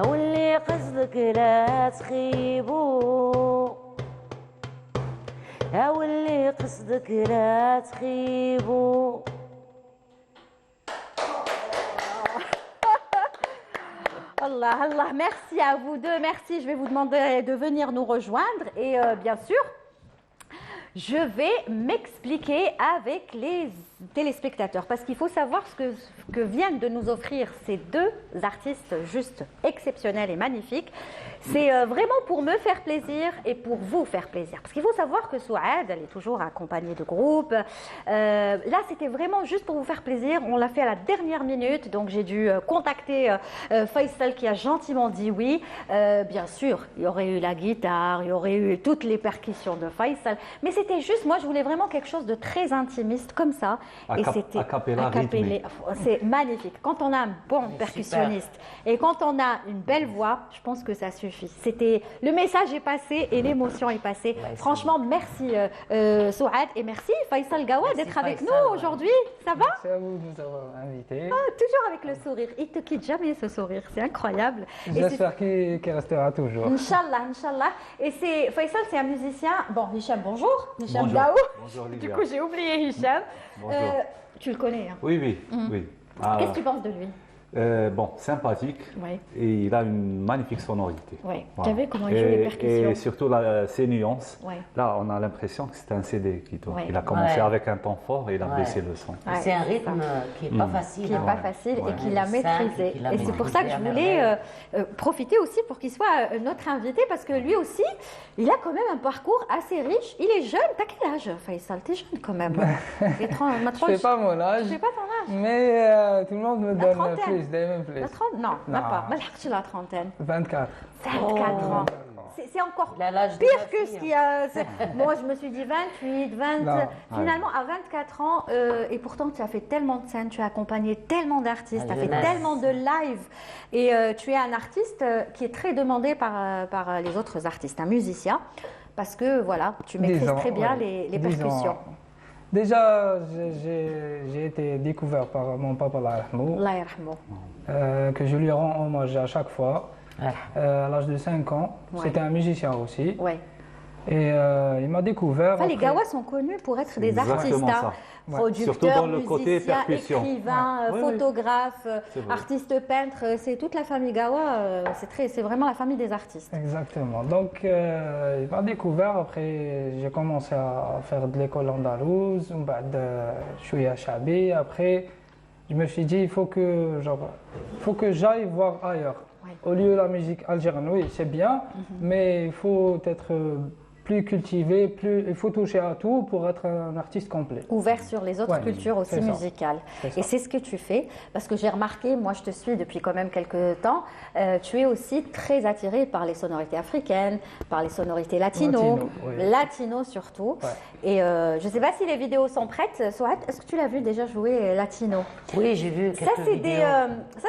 واللي قصدك لا تخيبو واللي قصدك لا تخيبو Allah, Allah, merci à vous deux, merci. Je vais vous demander de venir nous rejoindre et bien sûr, je vais m'expliquer avec les téléspectateurs parce qu'il faut savoir ce que viennent de nous offrir ces deux artistes juste exceptionnels et magnifiques. C'est vraiment pour me faire plaisir et pour vous faire plaisir. Parce qu'il faut savoir que Souad, elle est toujours accompagnée de groupes. Là, c'était vraiment juste pour vous faire plaisir. On l'a fait à la dernière minute, donc j'ai dû contacter Faisal qui a gentiment dit oui. Bien sûr, il y aurait eu la guitare, il y aurait eu toutes les percussions de Faisal. Mais c'était juste, moi, je voulais vraiment quelque chose de très intimiste comme ça. Et c'était c'est magnifique. Quand on a un bon percussionniste et quand on a une belle voix, je pense que ça suffit. C'était le message est passé et l'émotion est passée. Franchement, merci Souad et merci Faisal Gawa d'être avec nous aujourd'hui. Ça va? Merci à vous de nous avoir invités. Toujours avec le sourire. Il te quitte jamais ce sourire. C'est incroyable. J'espère qu'il restera toujours. Inch'Allah, Inch'Allah. Et Faisal, c'est un musicien. Bon, Hicham, bonjour. Hicham Bonjour. Daou. Bonjour Livia. Du coup, j'ai oublié Hicham. Bonjour. Tu le connais, hein? Oui, oui, oui. Qu'est-ce que tu penses de lui? Bon, sympathique Oui. et il a une magnifique sonorité. Oui. Voilà. Tu as vu comment il joue les percussions? Et surtout ses nuances. Ouais. Là, on a l'impression que c'est un CD qui tourne. Ouais. Il a commencé Ouais. avec un temps fort et il a Ouais. baissé le son. Ouais, C'est un c'est rythme qui n'est pas facile. qui n'est hein. pas facile Ouais. et qu'il a Simple, maîtrisé. qu'il a Et c'est pour ça que je maîtrisé voulais à profiter aussi pour qu'il soit notre invité parce que lui aussi, il a quand même un parcours assez riche. Il est jeune. T'as quel âge, Faisal? T'es jeune quand même. Je ne fais pas mon âge, Je fais pas ton âge. mais tout le monde me donne trentaine. plus, des mêmes plus. La 30? Non, même Non. pas. Mais la trentaine. 24. 24 ans. C'est encore Il a l'âge de pire ma que fille, ce qu'il y a. Moi, je me suis dit 28, 20. Non. Finalement, à 24 ans, et pourtant, tu as fait tellement de scènes, tu as accompagné tellement d'artistes, tu La as fait jeunesse. tellement de live. Et tu es un artiste qui est très demandé par les autres artistes, un musicien, parce que voilà, tu maîtrises Disons, très bien ouais. les Disons, percussions. Déjà, j'ai été découvert par mon papa, Allah yarhamou, Allah yarhamou. que je lui rends hommage à chaque fois. Ouais. À l'âge de 5 ans, Ouais. c'était un musicien aussi. Ouais. Et il m'a découvert. Enfin, les après- Gawas sont connus pour être des Exactement artistes, hein. ça. Ouais. Producteurs, Surtout dans le côté musiciens, percussion. écrivains, Ouais. Oui, oui. photographes, C'est vrai. artistes peintres. C'est toute la famille Gawa. C'est vraiment la famille des artistes. Exactement. Donc, il m'a découvert. Après, j'ai commencé à faire de l'école andalouse, chouïa chabi. Après, je me suis dit, il faut que j'aille voir ailleurs. Ouais. Au lieu de la musique algérienne, oui, c'est bien, mais il faut être plus cultivé, il faut toucher à tout pour être un artiste complet. Ouvert sur les autres Ouais, cultures aussi c'est ça. musicales. C'est ça. Et c'est ce que tu fais, parce que j'ai remarqué, moi je te suis depuis quand même quelques temps, tu es aussi très attiré par les sonorités africaines, par les sonorités latino, oui. latino surtout. Ouais. Et je ne sais pas si les vidéos sont prêtes. Souad, est-ce que tu l'as vu déjà jouer latino? Oui, j'ai vu Ça, quelques vidéos.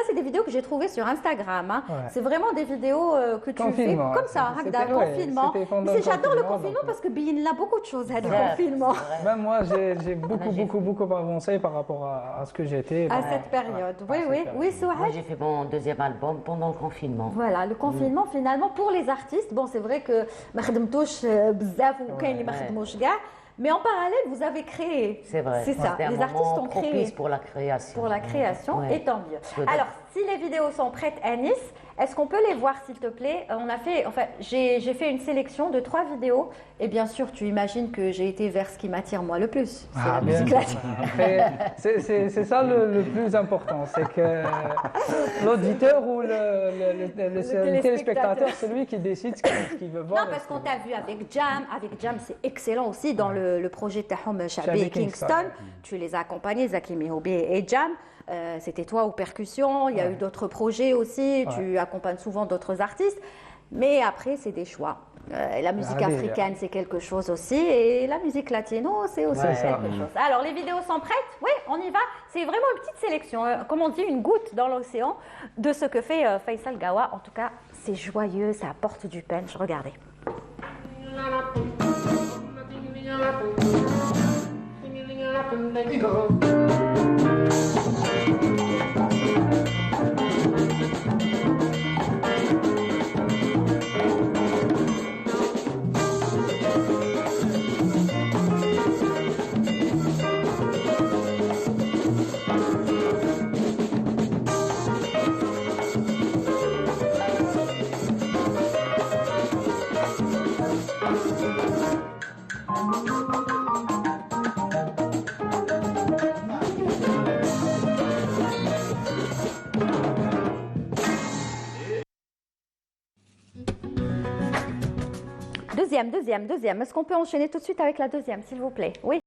c'est des vidéos que j'ai trouvées sur Instagram. Hein. Ouais. C'est vraiment des vidéos que tu fais Confinement, comme ouais. ça, C'était- Hagda, ouais, confinement. c'était pendant Mais le j'adore le confinement, confinement donc- parce que il a beaucoup de choses, le Ouais, confinement. c'est vrai. Même moi, j'ai beaucoup avancé par rapport à ce que j'étais. À dans- cette période. ouais, Oui, à cette oui, période. oui, Souad. Moi, j'ai fait mon deuxième album pendant le confinement. Voilà, le confinement finalement pour les artistes, bon c'est vrai que ما خدمتوش بزاف وكاين اللي ما Ouais. خدموش كاع, mais en parallèle vous avez créé. C'est vrai. C'est ça, C'était un les artistes moment ont créé propice pour la création. pour la création Ouais. et tant mieux. Que de- Alors, si les vidéos sont prêtes, Anis, est-ce qu'on peut les voir s'il te plaît? J'ai fait une sélection de 3 vidéos et bien sûr tu imagines que j'ai été vers ce qui m'attire moi le plus, c'est la bien musique sûr. latine. Après, c'est ça le plus important, c'est que l'auditeur ou le téléspectateur, c'est lui qui décide ce qu'il veut voir. Non, parce qu'on t'a vu avec Jam c'est excellent aussi dans le projet Tahom Shabi Shabi Kingston. Kingston. Tu les as accompagnés, Zaki Mihobi et Jam. C'était toi aux percussions, il y a eu d'autres projets aussi, tu accompagnes souvent d'autres artistes. Mais après, c'est des choix. La musique Allez, africaine, c'est quelque chose aussi. Et la musique latino, c'est aussi Ouais, ça. quelque chose. Alors, les vidéos sont prêtes? Oui, on y va. C'est vraiment une petite sélection, comme on dit, une goutte dans l'océan de ce que fait Faisal Gawa. En tout cas, c'est joyeux, ça apporte du punch. Regardez. Deuxième. Est-ce qu'on peut enchaîner tout de suite avec la deuxième, s'il vous plaît? Oui.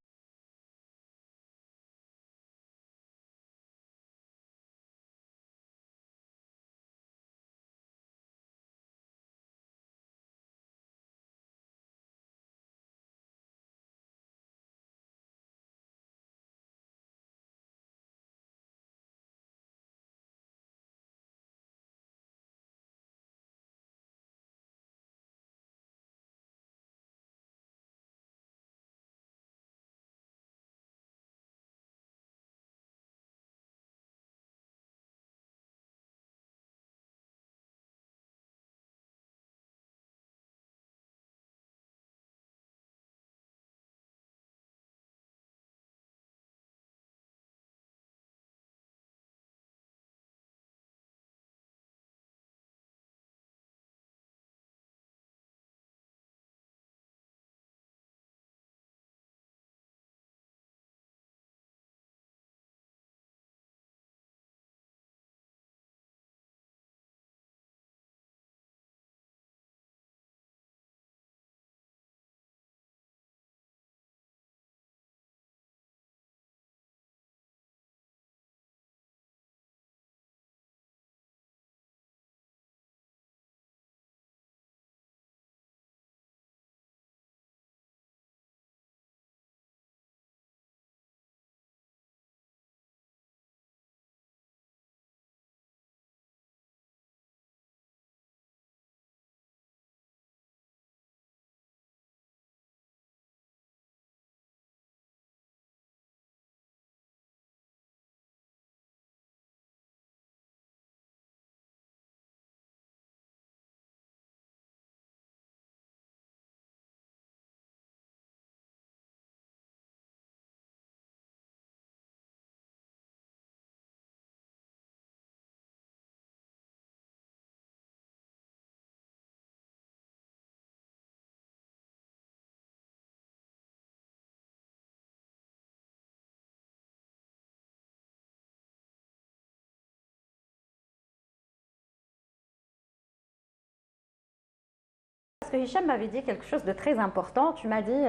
que Hicham m'avait dit quelque chose de très important. Tu m'as dit,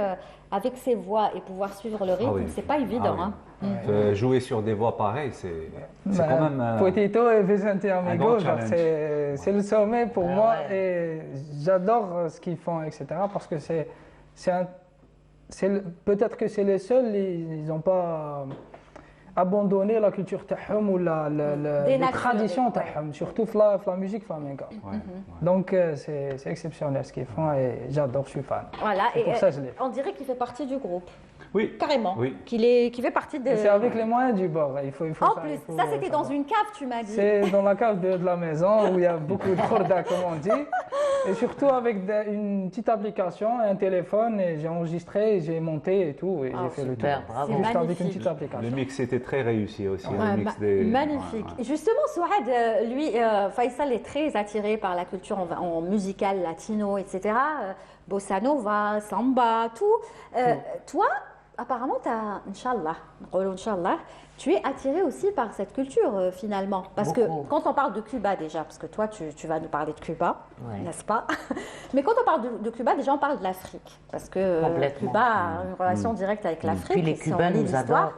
avec ses voix et pouvoir suivre le rythme, oui. c'est pas évident. Ah oui. Hein. Jouer sur des voix pareilles, c'est quand même. Poetito et Vicente Amigo, grand genre, challenge. c'est le sommet pour moi ouais. et j'adore ce qu'ils font, etc. Parce que peut-être que c'est les seuls, ils n'ont pas abandonné la culture تاعهم ou les traditions تاعهم, surtout dans la musique flamenca. Ouais, ouais. Donc c'est exceptionnel ce qu'ils font et j'adore, je suis fan. Voilà, C'est et pour ça que je l'ai fait. on dirait qu'il fait partie du groupe, Oui. carrément. Oui. Qu'il fait partie de. Et c'est avec les moyens du bord, il faut En plus, ça c'était dans une cave, tu m'as dit. C'est dans la cave de la maison où il y a beaucoup de khorda, comme on dit. Et surtout avec une petite application, un téléphone, et j'ai enregistré, j'ai monté et tout, et j'ai fait le tour. super, bravo. C'est Juste avec magnifique. une petite application. Le mix était très réussi aussi. Ouais, le mix des... magnifique. Ouais, ouais. Justement, Souad, lui, Faisal est très attiré par la culture en musical latino, etc. Bossa nova, samba, tout. Toi, apparemment, Inch'Allah, tu es attiré aussi par cette culture finalement. Parce Beaucoup. que quand on parle de Cuba déjà, parce que toi, tu vas nous parler de Cuba, Ouais. n'est-ce pas? Mais quand on parle de Cuba, déjà, on parle de l'Afrique. Parce que Complètement. Cuba a une relation directe avec l'Afrique. Puis les si on Cubains lit nous l'histoire. adorent.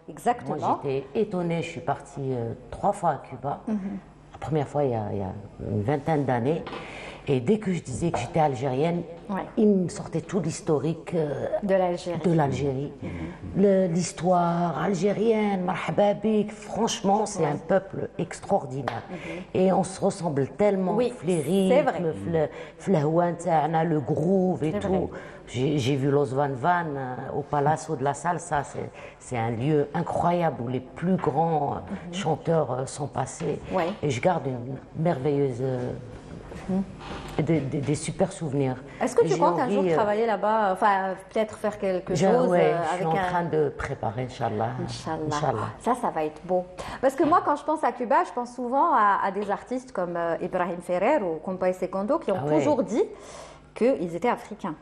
Exactement. Moi, j'étais étonnée. Je suis partie 3 fois à Cuba. La première fois, il y a une vingtaine d'années. Et dès que je disais que j'étais algérienne, Ouais. il me sortait tout l'historique De l'Algérie. de l'Algérie. L'histoire algérienne, marhaba bik, franchement, c'est un peuple extraordinaire. Et on se ressemble tellement. Oui, Les c'est vrai. rythmes, flahouan ta'ana, le groove et C'est tout. vrai. J'ai vu Los Van Van au Palacio de la Salsa. C'est un lieu incroyable où les plus grands chanteurs sont passés. Ouais. Et je garde une merveilleuse... des super souvenirs. Est-ce que tu J'ai comptes un jour envie, travailler là-bas, enfin peut-être faire quelque je chose suis avec en un... train de préparer, Inch'Allah. Inch'Allah. Ça va être beau. Parce que moi, quand je pense à Cuba, je pense souvent à des artistes comme Ibrahim Ferrer ou Compay Secondo qui ont Ah ouais. toujours dit qu'ils étaient africains.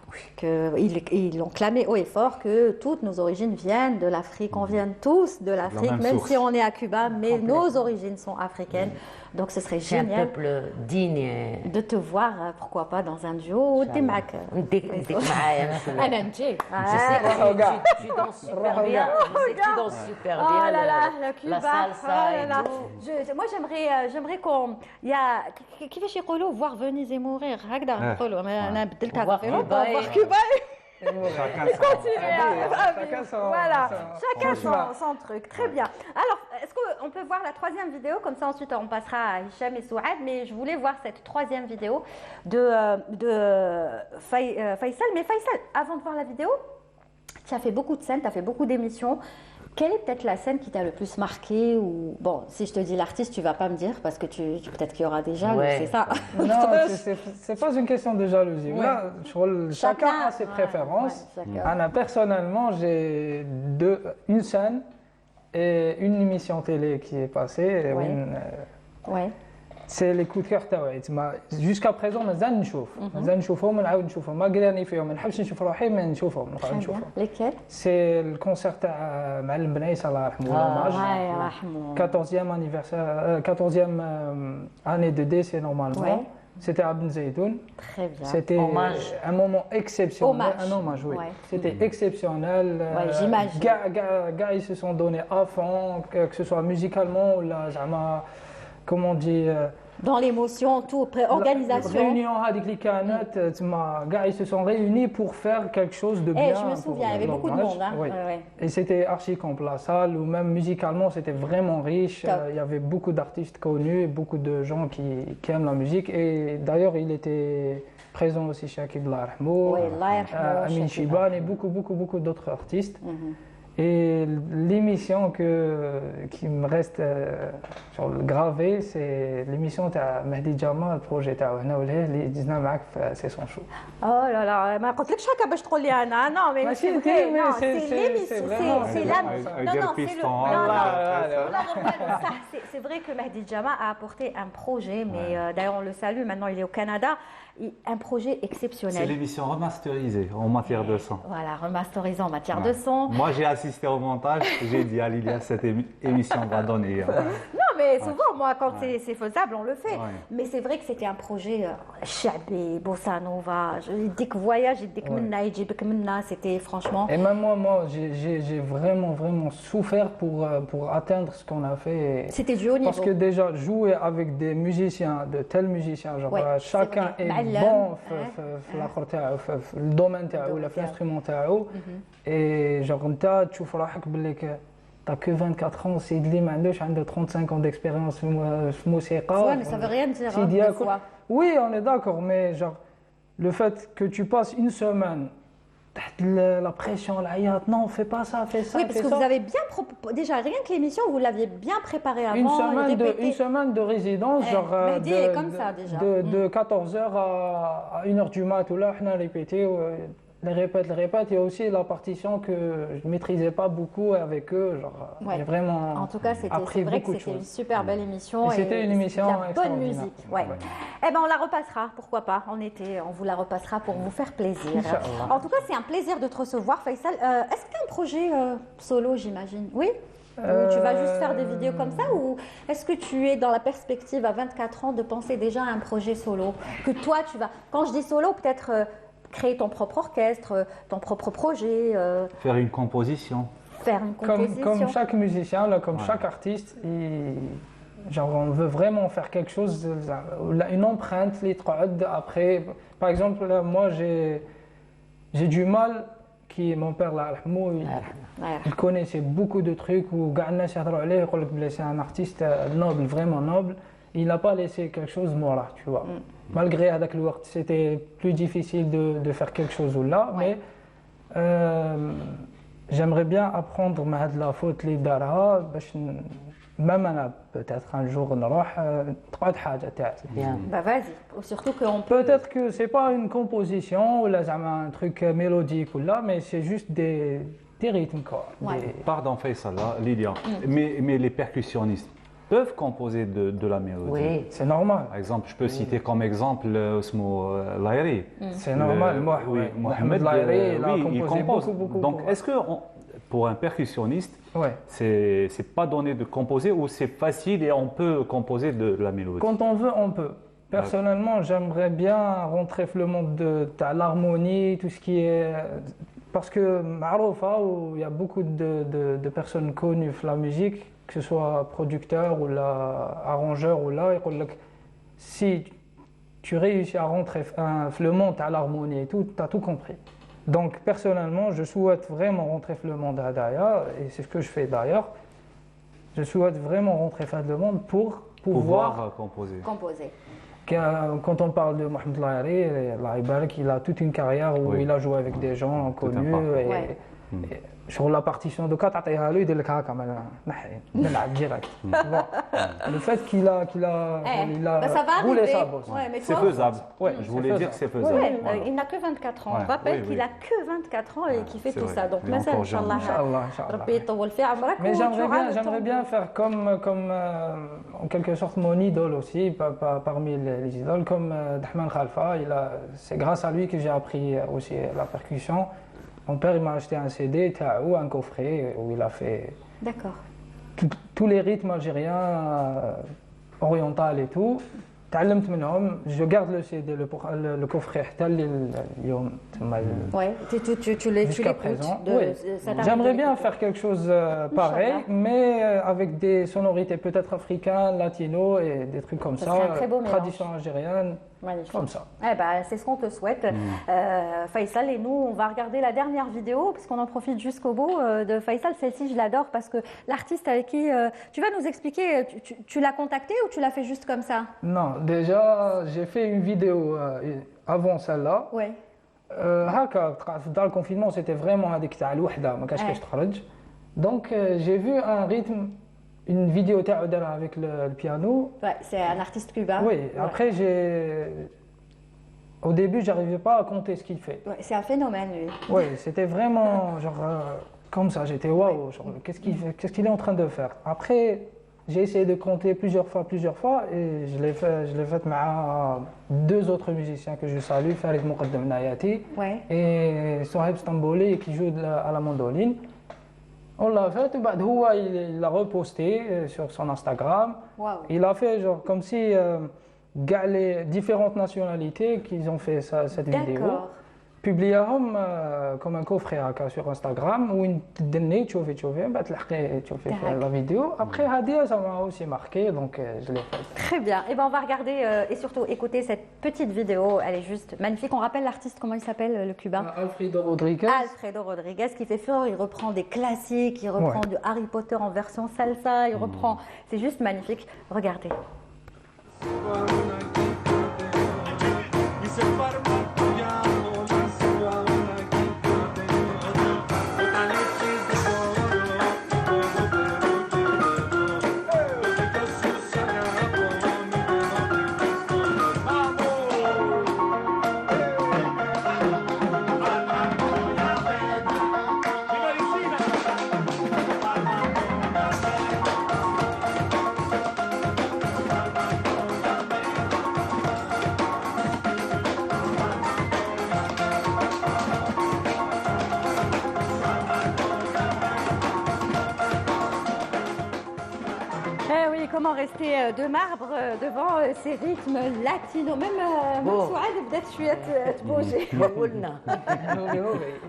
Ils ont clamé haut et fort que toutes nos origines viennent de l'Afrique. On vient tous de l'Afrique, même même source. si on est à Cuba, mais nos origines sont africaines. Donc ce serait C'est un génial peuple digne. de te voir, pourquoi pas, dans un duo. T'es Mac. نديك معايا مثلا. أنا نجي. Je sais que tu danses super bien. Je sais que tu danses super Oh bien. là là, la la Cuba. salsa Oh là et là. tout. Moi, j'aimerais qu'on. Il y a. كيفاش يقولوا voir venir et mourir هكذا نقولوا أنا بدلتها Voir في لونغ Cuba voir et- Cuba. Chacun Chacun son- Voilà, chacun chemin. son truc. Très bien. Alors, est-ce qu'on peut voir la troisième vidéo? Comme ça, ensuite, on passera à Hicham et Souad. Mais je voulais voir cette troisième vidéo de Faisal. Mais Faisal, avant de voir la vidéo, tu as fait beaucoup de scènes, tu as fait beaucoup d'émissions. Quelle est peut-être la scène qui t'a le plus marqué ou... Bon, si je te dis l'artiste, tu vas pas me dire parce que peut-être qu'il y aura déjà, Ouais. c'est ça. Non, c'est pas une question de jalousie. Ouais. Là, chacun a ses ouais, préférences. ouais, chacun. Anna, personnellement, j'ai une scène et une émission télé qui est passée. Ouais. Ouais. C'est les coups de cœur تاعي تما jusqu'à présent مازال نشوفهم ونعاود نشوفهم ما قراني فيهم ما نحبش نشوف روحي ما نشوفهم نقعد Très bien. نشوفهم Lesquels? سي الكونسير تاع معلم بنيس الله يرحمه Ouais, رحمه. 14e anniversaire 14e année de décès normalement Ouais. c'était à Ben Zaidoun. Très bien. C'était Hommage. un moment exceptionnel, Hommage. un hommage, oui. Ouais. C'était exceptionnel. Ouais, j'imagine. Gars, ils se sont donnés à fond, que ce soit musicalement ou là, comment on dit, Dans l'émotion, tout, organisation. réunion هذيك اللي كانت تما gars, ils se sont réunis pour faire quelque chose de bien. Je me pour souviens, il y avait beaucoup de l'hommage. monde. Hein. Oui. Ouais, ouais. Et c'était archi complet la salle, ou même musicalement, c'était vraiment riche. Top. Il y avait beaucoup d'artistes connus et beaucoup de gens qui aiment la musique. Et d'ailleurs, il était présent aussi chez Akib Allah Yarhamou, Oui, Allah yarhamou, Amin Shakib. Chiban et beaucoup d'autres artistes. Et l'émission qui me reste gravée, c'est l'émission de Mehdi Jamal, le projet de اللي دزنا معك في سيسون شو. Oh là là, ما قلتلكش هكا باش تقول لي انا non mais Bah, c'est si, vrai, mais non, c'est- c'est c'est l'émission, vraiment- c'est la Avec non des non c'est le pistons, non, non. Voilà. Non, ça, c'est vrai que Mehdi Jama a apporté un projet, mais d'ailleurs on le salue, maintenant il est au Canada, un projet C'est exceptionnel. l'émission remasterisée en matière de son. Voilà, remasterisé en matière de Ouais. son. Moi, j'ai assisté au montage. J'ai dit à Lilia, cette émission va donner. Non, mais mais souvent, moi, quand c'est faisable, on le fait. Ouais. Mais c'est vrai que c'était un projet chabi, bossa nova. Je dis que voyage, je dis que minna, yjibek minna, c'était franchement. Et même moi, j'ai vraiment souffert pour atteindre ce qu'on a fait. C'était du haut niveau. Parce que déjà, jouer avec des musiciens, de tels musiciens, genre Ouais, chacun c'est est vrai. bon في le domaine تاعو ولا في l'instrument تاعو. Et genre انت تشوف روحك باللي t'as que 24 ans, سيد اللي ما عندوش عنده 35 ans d'expérience في الموسيقى. Ouais, mais ça veut rien dire, hein, سيدي des ياكل. fois. Oui, on est d'accord, mais genre le fait que tu passes une semaine تحت la pression, العياط, non, fais pas ça, fais ça, Oui, parce fais que ça. vous avez bien déjà rien que l'émission, vous l'aviez bien préparée avant. Une semaine de résidence, Eh, genre Mehdi est comme ça, déjà. de 14h à 1h du mat, où là, on a répété, les répètes. Il y a aussi la partition que je ne maîtrisais pas beaucoup avec eux. Genre, Ouais. j'ai vraiment En tout cas, c'est appris vrai que beaucoup de c'était une choses. super belle émission. Et c'était une émission de la bonne extraordinaire. musique. Ouais. Eh ben, on la repassera, pourquoi pas. On vous la repassera pour vous faire plaisir. Inch'Allah. En tout cas, c'est un plaisir de te recevoir, Faisal. Est-ce que tu as un projet solo, j'imagine? Oui? Ou tu vas juste faire des vidéos comme ça, ou est-ce que tu es dans la perspective à 24 ans de penser déjà à un projet solo? Que toi, tu vas, quand je dis solo, peut-être créer ton propre orchestre, ton propre projet, Faire une composition. faire une composition. Comme chaque musicien, là, comme chaque artiste, genre, on veut vraiment faire quelque chose, une empreinte, les تقعد après. Par exemple, là, moi, j'ai du mal, mon père, là, il connaissait beaucoup de trucs où كاع الناس يهضروا عليه يقول لك بلي c'est un artiste noble, vraiment noble. Il n'a pas laissé quelque chose mort, tu vois. Malgré هذاك الوقت, c'était plus difficile de faire quelque chose là, mais j'aimerais bien apprendre مع هاد la faute اللي دارها باش même أنا peut-être un jour نروح تقعد حاجة تاعي. Bien. Bah vas-y, surtout qu'on peut. Peut-être que c'est pas une composition ou là un truc mélodique ou là, mais c'est juste des rythmes quoi. Ouais. Pardon Faisal, là, Lydia. Mais les percussionnistes peuvent composer de la mélodie. Oui. C'est normal. Par exemple, je peux citer comme exemple Osmo Lahiri. C'est normal. Oui, Mohamed Lahiri, il a oui, composé beaucoup. Donc, est-ce que pour un percussionniste, Ouais. c'est pas donné de composer ou c'est facile et on peut composer de la mélodie? Quand on veut, on peut. Personnellement, j'aimerais bien rentrer dans le monde de l'harmonie, tout ce qui est. Parce que معروفة, où il y a beaucoup de personnes connues dans la musique, que ce soit producteur ou là, arrangeur ou là, يقول لك si tu réussis à rentrer dans le monde de l'harmonie et tout, tu as tout compris. Donc personnellement, je souhaite vraiment rentrer dans le monde d'ailleurs, et c'est ce que je fais d'ailleurs. Je souhaite vraiment rentrer dans le monde pour pouvoir composer. Composer. Quand on parle de Mohamed Lahiri, Allah يبارك, il a toute une carrière où Oui. il a joué avec des gens connus. Ouais. Et sur la partition de 4 تعطيها له يدير لك هكا نحي نلعب direct. Bon. Le fait qu'il a Bah, ça va roulé arriver. sa bosse. Ouais, mais C'est toi- faisable. Ouais, Je voulais c'est dire que c'est faisable. faisable. Ouais, Voilà. il n'a que 24 ans. Ouais, Je rappelle oui, qu'il oui. a que 24 ans et qu'il fait c'est tout vrai. ça. Donc, Il est مثلا encore إن شاء jeune. الله Inch'Allah. ربي يطول في عمرك Mais وتعرض j'aimerais bien faire comme en quelque sorte mon idole aussi, parmi les idoles, comme Dahman Khalfa. C'est grâce à lui que j'ai appris aussi la percussion. Mon père il m'a acheté un CD, ou un coffret où il a fait D'accord. tous les rythmes algériens, orientaux et tout. تعلمت منهم. Je garde le CD, le coffret حتى اليوم تما Ouais, tu jusqu'à l'écoutes. présent. de- Oui. ça t'arrive J'aimerais de bien l'écouter. faire quelque chose pareil, mais avec des sonorités peut-être africaines, latino et des trucs comme Ça ça, serait un très beau mélange. tradition algérienne, Magnifique. comme ça. Eh ben, c'est ce qu'on te souhaite, Faisal. Et nous, on va regarder la dernière vidéo, puisqu'on en profite jusqu'au bout de Faisal. Celle-ci, je l'adore parce que l'artiste avec qui tu vas nous expliquer, tu l'as contacté ou tu l'as fait juste comme ça? Non, déjà, j'ai fait une vidéo avant celle-là. Ouais. هكا dans le confinement, c'était vraiment هذيك تاع الوحده ما كاش كاش تخرج. Donc j'ai vu un rythme, une vidéo تاعو دارها avec le piano. Ouais, c'est un artiste cubain. Oui, Ouais. après au début, j'arrivais pas à compter ce qu'il fait. Ouais, c'est un phénomène, lui. Oui, c'était vraiment genre comme ça, j'étais waouh, genre, qu'est-ce qu'il est en train de faire. Après, j'ai essayé de compter plusieurs fois et je l'ai fait avec deux autres musiciens que je salue, Farid Moukaddem Nayati Ouais. et Sohaib Stambouli qui joue à la mandoline. On l'a fait, bah, il l'a reposté sur son Instagram. Waouh. Il a fait genre comme si les différentes nationalités qu'ils ont fait cette vidéo. D'accord. Publiaهم comme un coffret هكا sur Instagram où تدني تشوفي بعد تلحقي تشوفي la vidéo. Après Hadia ça m'a aussi marqué donc je l'ai fait. Très bien. Et ben on va regarder et surtout écouter cette petite vidéo. Elle est juste magnifique. On rappelle l'artiste, comment il s'appelle, le cubain? Alfredo Rodriguez. Alfredo Rodriguez qui fait fureur. Il reprend des classiques, il reprend de Harry Potter en version salsa. Il reprend. C'est juste magnifique. Regardez. Comment rester de marbre devant ces rythmes latinos. Même Souad peut-être شوية تبوجي.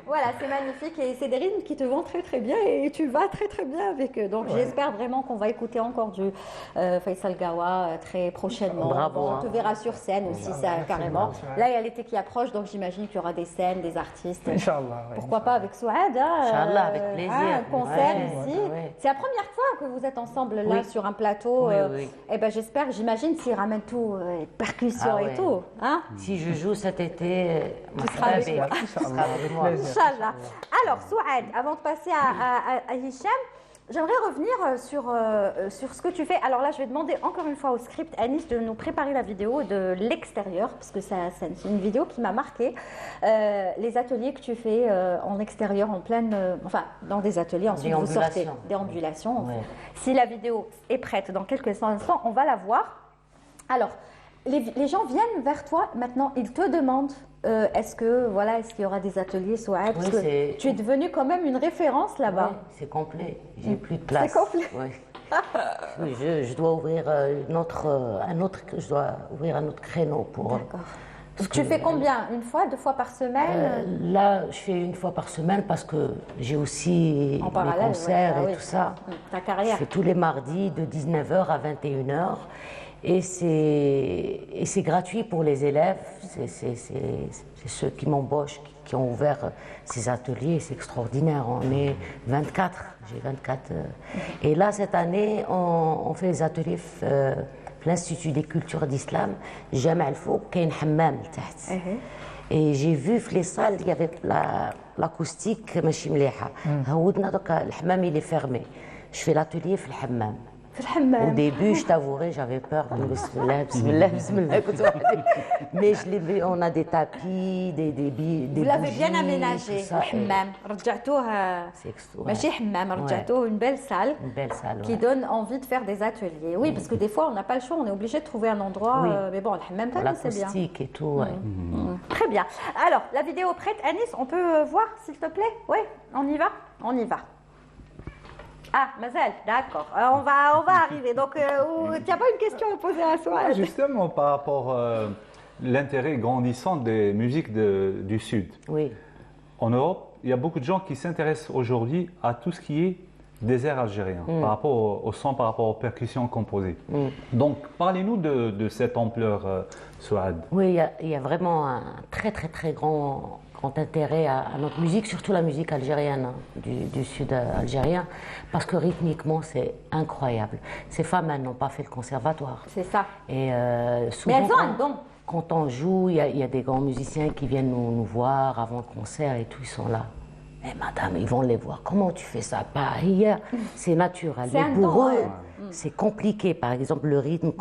Voilà, c'est magnifique et c'est des rythmes qui te vont très très bien et tu vas très très bien avec eux. Donc j'espère vraiment qu'on va écouter encore du Faisal Gawa très prochainement. Bravo, on te verra sur scène aussi, ça carrément. Là il y a l'été qui approche, donc j'imagine qu'il y aura des scènes, des artistes. Inch'Allah. Pourquoi pas avec Souad, Inch'Allah, avec plaisir. Un concert ici. Ouais. C'est la première fois que vous êtes ensemble là sur un plateau. Oui. Eh ben j'espère, j'imagine s'il ramène tout, percussions et tout, hein. Si je joue cet été, Tu seras avec moi. moi. Inch'Allah. Alors Souad, avant de passer à Hicham, j'aimerais revenir sur ce que tu fais. Alors là, je vais demander encore une fois au script Anis de nous préparer la vidéo de l'extérieur, parce que c'est une vidéo qui m'a marqué. Les ateliers que tu fais en extérieur, en pleine, enfin dans des ateliers, ensuite vous sortez, déambulation. Ouais. Si la vidéo est prête dans quelques instants, on va la voir. Alors, les gens viennent vers toi maintenant, ils te demandent est-ce qu'il y aura des ateliers Souad, parce que tu es devenue quand même une référence là-bas. Oui, c'est complet, j'ai plus de place. C'est complet. Oui. Je dois ouvrir je dois ouvrir un autre créneau pour. D'accord. Tu fais combien? Une fois, 2 fois par semaine? Là, je fais une fois par semaine parce que j'ai aussi mes concerts et tout ça. Ta carrière. Je fais tous les mardis de 19h à 21h. Et c'est gratuit pour les élèves, c'est ceux qui m'embauchent, qui ont ouvert ces ateliers, c'est extraordinaire. On est 24, j'ai 24. Et là, cette année, on fait les ateliers l'Institut des cultures d'islam, Jama al-Fouq, qui est un hammam. Et j'ai vu dans les salles, il y avait l'acoustique, ماشي مليحة. هودنا دوك الحمام il est fermé. Je fais l'atelier في الحمام. Au début, je t'avouerai, j'avais peur. Bismillah. Mais on a des tapis, des bougies. Vous l'avez bien aménagé, le hammam. Une belle salle. Qui donne envie de faire des ateliers. Oui, parce que des fois, on n'a pas le choix, on est obligé de trouver un endroit. Mais bon, le hammam, c'est bien. L'acoustique et tout, Très bien. Alors, la vidéo prête, Anis, on peut voir, s'il te plaît? Oui, on y va? On y va. Ah, Mazel, d'accord. On va arriver. Donc, tu n'as pas une question à poser à soi? Justement, par rapport à l'intérêt grandissant des musiques du Sud. Oui. En Europe, il y a beaucoup de gens qui s'intéressent aujourd'hui à tout ce qui est désert algérien, par rapport au son, par rapport aux percussions composées. Donc, parlez-nous de cette ampleur, Souad. Oui, il y a vraiment un très, très, très grand intérêt à notre musique, surtout la musique algérienne, du sud algérien, parce que rythmiquement, c'est incroyable. Ces femmes, elles n'ont pas fait le conservatoire. C'est ça. Et souvent, mais elles ont un don. Quand on joue, il y a des grands musiciens qui viennent nous voir avant le concert et tout, ils sont là. Mais madame, ils vont les voir. Comment tu fais ça? Pas hier. C'est naturel. Mais pour eux, c'est compliqué. Par exemple, le rythme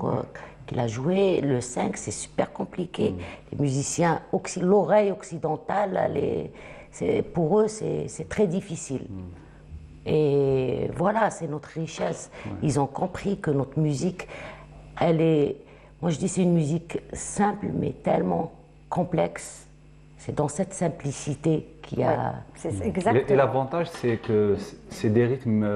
qu'il a joué, le 5, c'est super compliqué. Les musiciens, l'oreille occidentale, pour eux, c'est très difficile. Et voilà, c'est notre richesse. Ils ont compris que notre musique, elle est... Moi, je dis c'est une musique simple, mais tellement complexe. C'est dans cette simplicité qu'il y a. C'est exactement. Et l'avantage, c'est que c'est des rythmes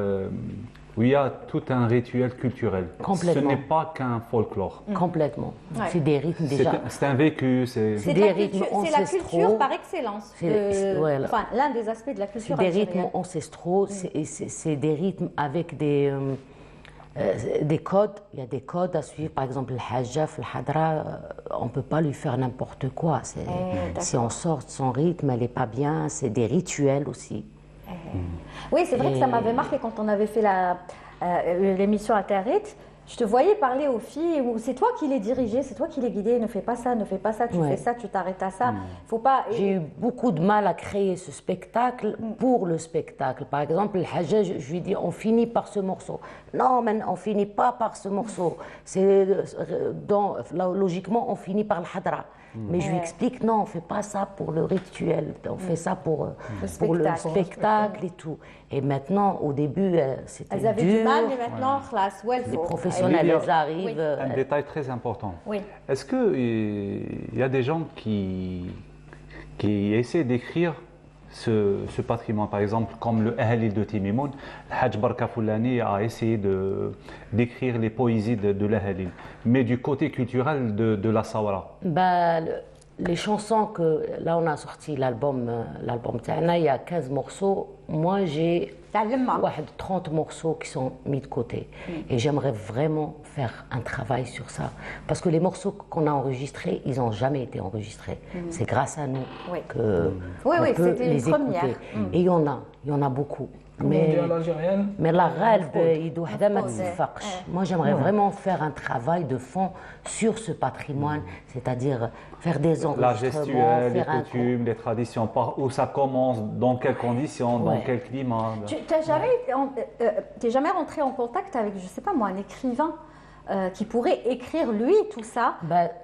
où il y a tout un rituel culturel. Complètement. Ce n'est pas qu'un folklore. Complètement. Ouais. C'est des rythmes déjà. C'est un vécu. C'est des de la rythmes culture, c'est la ancestraux. culture par excellence. Ouais, Enfin, l'un des aspects de la C'est culture des algérienne. rythmes ancestraux, c'est des rythmes avec des codes. Il y a des codes à suivre. Par exemple, le hajjaf, le hadra, on ne peut pas lui faire n'importe quoi. Si on sort de son rythme, elle n'est pas bien. C'est des rituels aussi. Oui, c'est vrai que ça m'avait marqué quand on avait fait l'émission à Territ. Je te voyais parler aux filles, où c'est toi qui les dirigeais, c'est toi qui les guidais, ne fais pas ça, tu Ouais. fais ça, tu t'arrêtes à ça. Faut pas. J'ai eu beaucoup de mal à créer ce spectacle pour le spectacle. Par exemple, le Hajjaj, je lui dis, on finit par ce morceau. Non, mais on finit pas par ce morceau. Logiquement, on finit par le Hadra. Mais je lui explique, non, on fait pas ça pour le rituel, on fait ça pour le spectacle et tout. Et maintenant, au début, c'était dur. Elles avaient du mal, mais maintenant, Les professionnels, ils arrivent. Un détail très important. Oui. Est-ce qu'il y a des gens qui essaient d'écrire ce patrimoine, par exemple, comme le Ahlil de Timimoun, le Hajj Barka Foulani a essayé d'écrire les poésies de l'Ahlil, mais du côté culturel de la Sawara. Les chansons que là on a sorti l'album تاعنا, il y a 15 morceaux. Moi j'ai 30 morceaux qui sont mis de côté et j'aimerais vraiment faire un travail sur ça parce que les morceaux qu'on a enregistrés, ils n'ont jamais été enregistrés. C'est grâce à nous que on peut les écouter. Et il y en a beaucoup. Mais la rêve, moi j'aimerais vraiment faire un travail de fond sur ce patrimoine, c'est-à-dire faire des La enregistrements, gestuelle, les coutumes, les traditions, où ça commence, dans quelles conditions, dans quel climat. Tu n'es jamais rentré en contact avec, je ne sais pas moi, un écrivain qui pourrait écrire lui tout ça,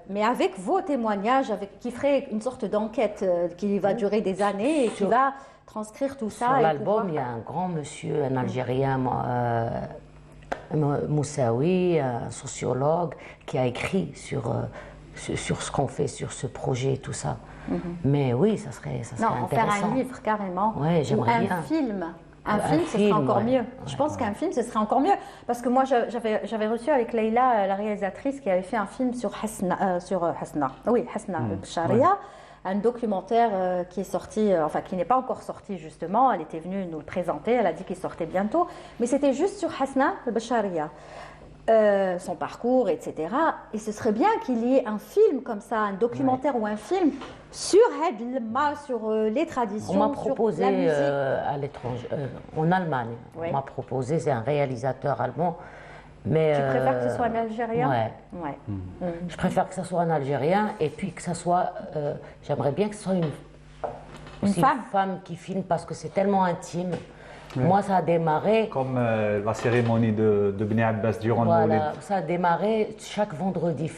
mais avec vos témoignages, qui ferait une sorte d'enquête qui va durer des années et qui va transcrire tout ça. Sur l'album, il y a un grand monsieur, un Algérien, Moussaoui, un sociologue, qui a écrit sur ce qu'on fait, sur ce projet et tout ça. Mais oui, ça serait intéressant. Faire un livre carrément, ouais, j'aimerais ou bien. un film. Un film, ce serait encore mieux. Je pense qu'un film, ce serait encore mieux. Parce que moi, j'avais reçu avec Leïla, la réalisatrice, qui avait fait un film sur Hasna Bcharia, un documentaire qui est sorti, enfin qui n'est pas encore sorti justement. Elle était venue nous le présenter, elle a dit qu'il sortait bientôt. Mais c'était juste sur Hasna Bcharia. Son parcours, etc. Et ce serait bien qu'il y ait un film comme ça, un documentaire ou un film sur les traditions. On m'a proposé à l'étranger, en Allemagne. On m'a proposé, c'est un réalisateur allemand. Mais, tu préfères que ce soit un Algérien? Ouais. Je préfère que ce soit un Algérien et puis que ce soit. J'aimerais bien que ce soit une femme qui filme parce que c'est tellement intime. Moi, ça a démarré. Comme la cérémonie de Bni Abbas durant le Moulid. Ça a démarré chaque vendredi.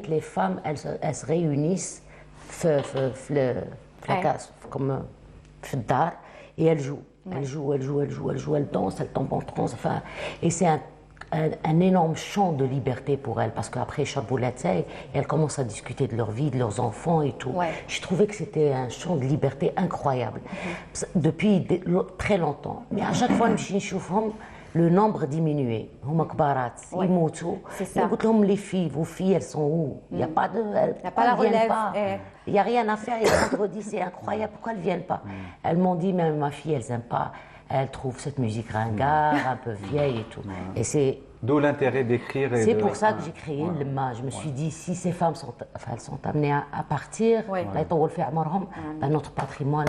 Les femmes, elles se réunissent comme et elles jouent. Elles dansent, elles tombent en transe. Enfin, et c'est un énorme champ de liberté pour elles, parce qu'après Chaboulatay, elles commencent à discuter de leur vie, de leurs enfants et tout. Je trouvais que c'était un champ de liberté incroyable, depuis très longtemps. Mais à chaque fois, le nombre diminuait. C'est ça. Les filles, vos filles, elles sont où? Il n'y a pas la relève. Il n'y a rien à faire. Et vendredi, c'est incroyable. Pourquoi elles ne viennent pas? Elles m'ont dit, même ma fille, elles n'aiment pas. Elle trouve cette musique ringarde, un peu vieille et tout. Et c'est d'où l'intérêt d'écrire. C'est pour ça que j'ai créé le MA. Je me suis dit, si ces femmes sont amenées à partir, notre patrimoine,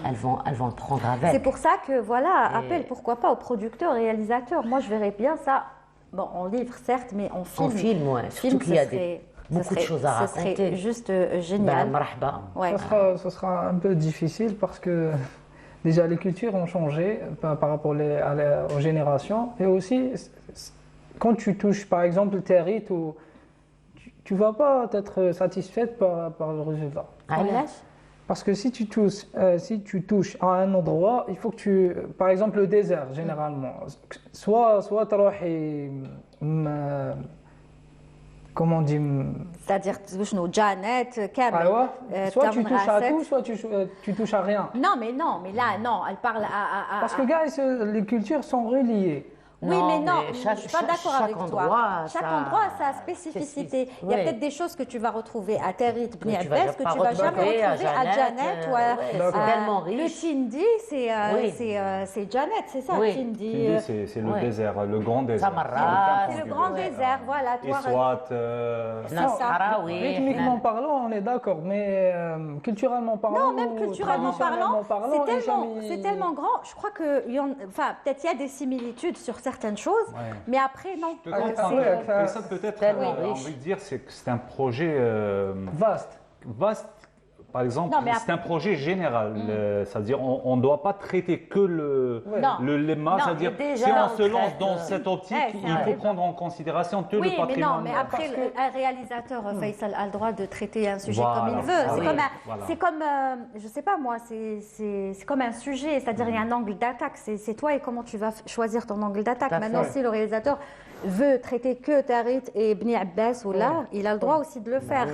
elles vont le prendre avec. C'est pour ça que, appel, pourquoi pas, aux producteurs, réalisateurs. Moi, je verrais bien ça, en livre, certes, mais en film. En film, oui. Surtout qu'il y a beaucoup de choses à raconter. Ce serait juste génial. Ce sera un peu difficile parce que déjà les cultures ont changé par rapport aux générations. Et aussi, quand tu touches par exemple le Territ, tu ne vas pas être satisfaite par le résultat. Parce que si tu touches à un endroit, il faut que par exemple le désert généralement, soit tu comment on dit C'est-à-dire, Janet, Kamel. Ah ouais. Soit tu touches à tout, soit tu touches à rien. Non, mais là, non, elle parle à... Parce que, guys, les cultures sont reliées. Oui, mais non, mais je ne suis pas d'accord avec toi. Chaque endroit a sa spécificité. Il y a Oui. peut-être des choses que tu vas retrouver à Territ, Bni tu vas Abbas, que pas tu ne vas jamais retrouver à retrouver à Janet ou à... c'est tellement riche. Le Tindi, c'est Janet, c'est ça, Oui. Tindi. Tindi, c'est le désert, le grand désert. Samarra. C'est le grand désert, voilà. Et Toi, soit Nasara, oui. Rythmiquement parlant, on est d'accord, mais culturellement parlant, non, même culturellement parlant, traditionnellement c'est tellement grand. Je crois que, enfin, peut-être il y a des similitudes sur certaines choses, mais après, non. Je te comprends. Mais ça, peut-être, tellement j'ai riche. envie de dire, c'est que c'est un projet vaste. Par exemple, Non, mais c'est un projet général. C'est-à-dire, on ne doit pas traiter que le lema. Non, C'est-à-dire, mais déjà, si on on se lance traite, dans cette optique, c'est il vrai. faut prendre en considération tout Oui, le mais non, patrimoine. mais après, un réalisateur, Faisal, a le droit de traiter un sujet Voilà. comme il veut. Ah C'est oui. comme, Voilà. c'est comme je sais pas moi, c'est comme un sujet, c'est-à-dire il y a un angle d'attaque. C'est toi et comment tu vas choisir ton angle d'attaque. Tout à Maintenant, fait. si le réalisateur veut traiter que Tarit et Bni Abbas ou là, il a le droit aussi de le faire,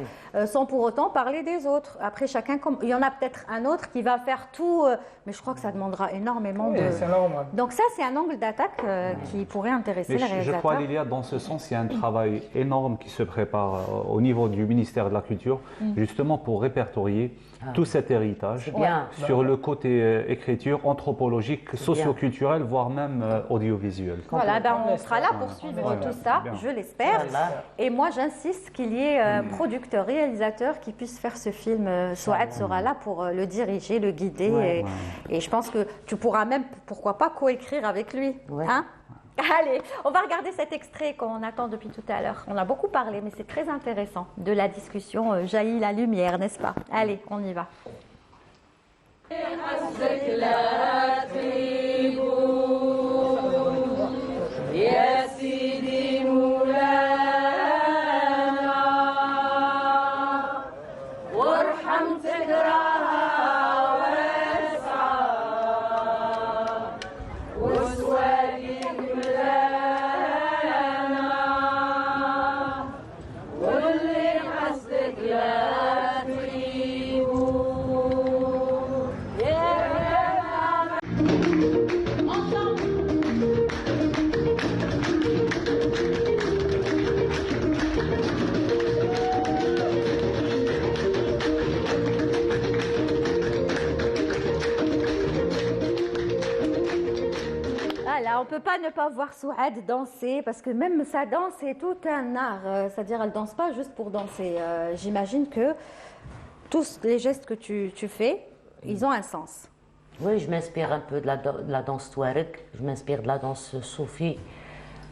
sans pour autant parler des autres. Après, chacun, il y en a peut-être un autre qui va faire tout, mais je crois que ça demandera énormément Oui, de... c'est normal. Donc ça, c'est un angle d'attaque qui pourrait intéresser Mais le je réalisateur. crois, Lilia, dans ce sens, il y a un travail énorme qui se prépare au niveau du ministère de la Culture, justement pour répertorier tout cet héritage bien. sur le côté écriture, anthropologique, socio-culturel, voire même audiovisuel. Voilà, ben on sera là pour suivre Voilà, tout ça, bien. je l'espère. Voilà. Et moi, j'insiste qu'il y ait un producteur, réalisateur qui puisse faire ce film. Souad sera là pour le diriger, le guider. Et je pense que tu pourras même, pourquoi pas, coécrire avec lui. Ouais. Hein? Allez, on va regarder cet extrait qu'on attend depuis tout à l'heure. On a beaucoup parlé, mais c'est très intéressant. De la discussion jaillit la lumière, n'est-ce pas? Allez, on y va. Voilà, on ne peut pas ne pas voir Souad danser parce que même sa danse est tout un art. C'est-à-dire, elle ne danse pas juste pour danser. J'imagine que tous les gestes que tu fais, ils ont un sens. Oui, je m'inspire un peu de la danse touareg, je m'inspire de la danse soufie,